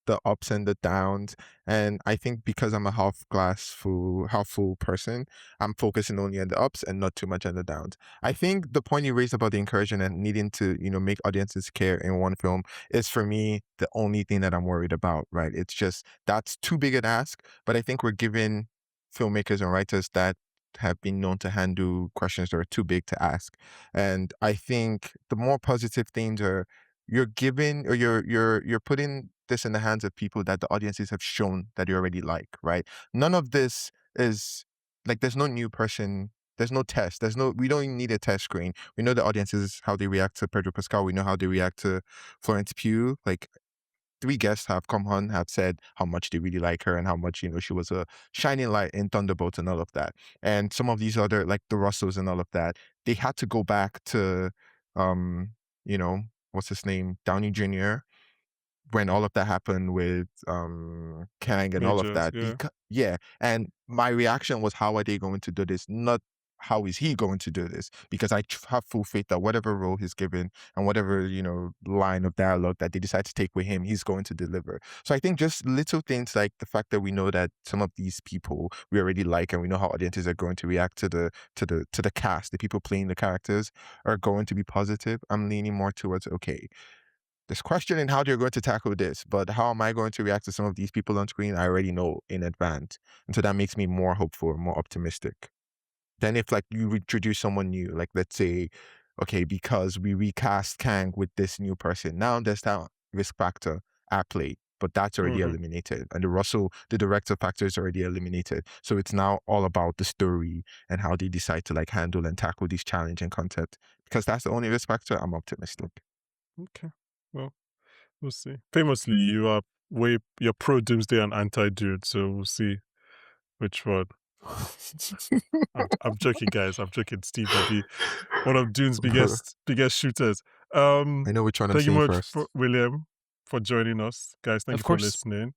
the ups and the downs. And I think because I'm a half full person, I'm focusing only on the ups and not too much on the downs. I think the point you raised about the incursion and needing to, make audiences care in one film is for me the only thing that I'm worried about, right? It's just that's too big an ask. But I think we're giving filmmakers and writers that have been known to handle questions that are too big to ask. And I think the more positive things are you're giving or you're putting this in the hands of people that the audiences have shown that you already like, right? None of this is like there's no new person, there's no test, we don't even need a test screen. We know the audiences how they react to Pedro Pascal, we know how they react to Florence Pugh. Like 3 guests have come on, have said how much they really like her and how much, she was a shining light in Thunderbolts and all of that. And some of these other, like the Russells and all of that, they had to go back to, you know, what's his name? Downey Jr. when all of that happened with Kang and all of Majors, that. yeah. Yeah. And my reaction was, how are they going to do this? Not how is he going to do this? Because I have full faith that whatever role he's given and whatever, line of dialogue that they decide to take with him, he's going to deliver. So I think just little things like the fact that we know that some of these people we already like and we know how audiences are going to react to the cast, the people playing the characters are going to be positive. I'm leaning more towards okay. There's questioning how they're going to tackle this, but how am I going to react to some of these people on screen? I already know in advance. And so that makes me more hopeful, more optimistic. Then if like you introduce someone new, like let's say, okay, because we recast Kang with this new person, now there's that risk factor at play, but that's already eliminated. And the director factor is already eliminated. So it's now all about the story and how they decide to like handle and tackle this challenging concept. Because that's the only risk factor, I'm optimistic. Okay. Well, we'll see. Famously, you're pro Doomsday and anti Dude, so we'll see which one. I'm joking, guys. I'm joking. Steve will be one of Dune's biggest shooters. I know which one I'm Thank you saying much, first. William, for joining us, guys. Thank Of you course. for listening.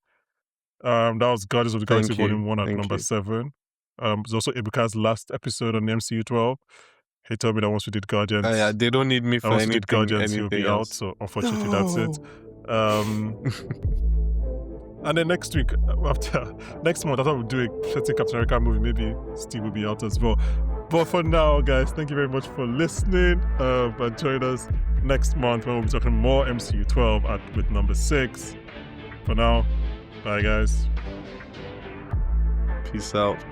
That was Guardians of the Galaxy Thank you. Volume 1 at Thank number you. 7. It's also Ibuka's last episode on the MCU 12. He told me that once we did Guardians, Yeah, they don't need me for once we did anything. Guardians, he'll be out. Else. So unfortunately, that's it. And then next week, next month, I thought we'd do a certain Captain America movie. Maybe Steve will be out as well. But for now, guys, thank you very much for listening. And join us next month when we'll be talking more MCU 12 with number 6. For now, bye, guys. Peace out.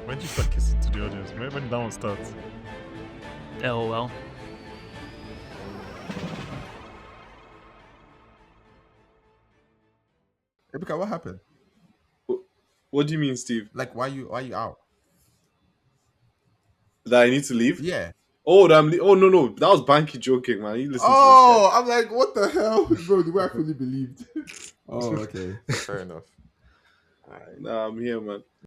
When did you start kissing to the audience? When did that one start? LOL. Ibuka, what happened? What do you mean, Steve? Like, why you out? That I need to leave? Yeah. Oh, oh no, that was Banky joking, man. You listen Oh, I'm like, what the hell, bro? The way I fully believed. Oh, okay, fair enough. to this guy. Nah, I'm here, man.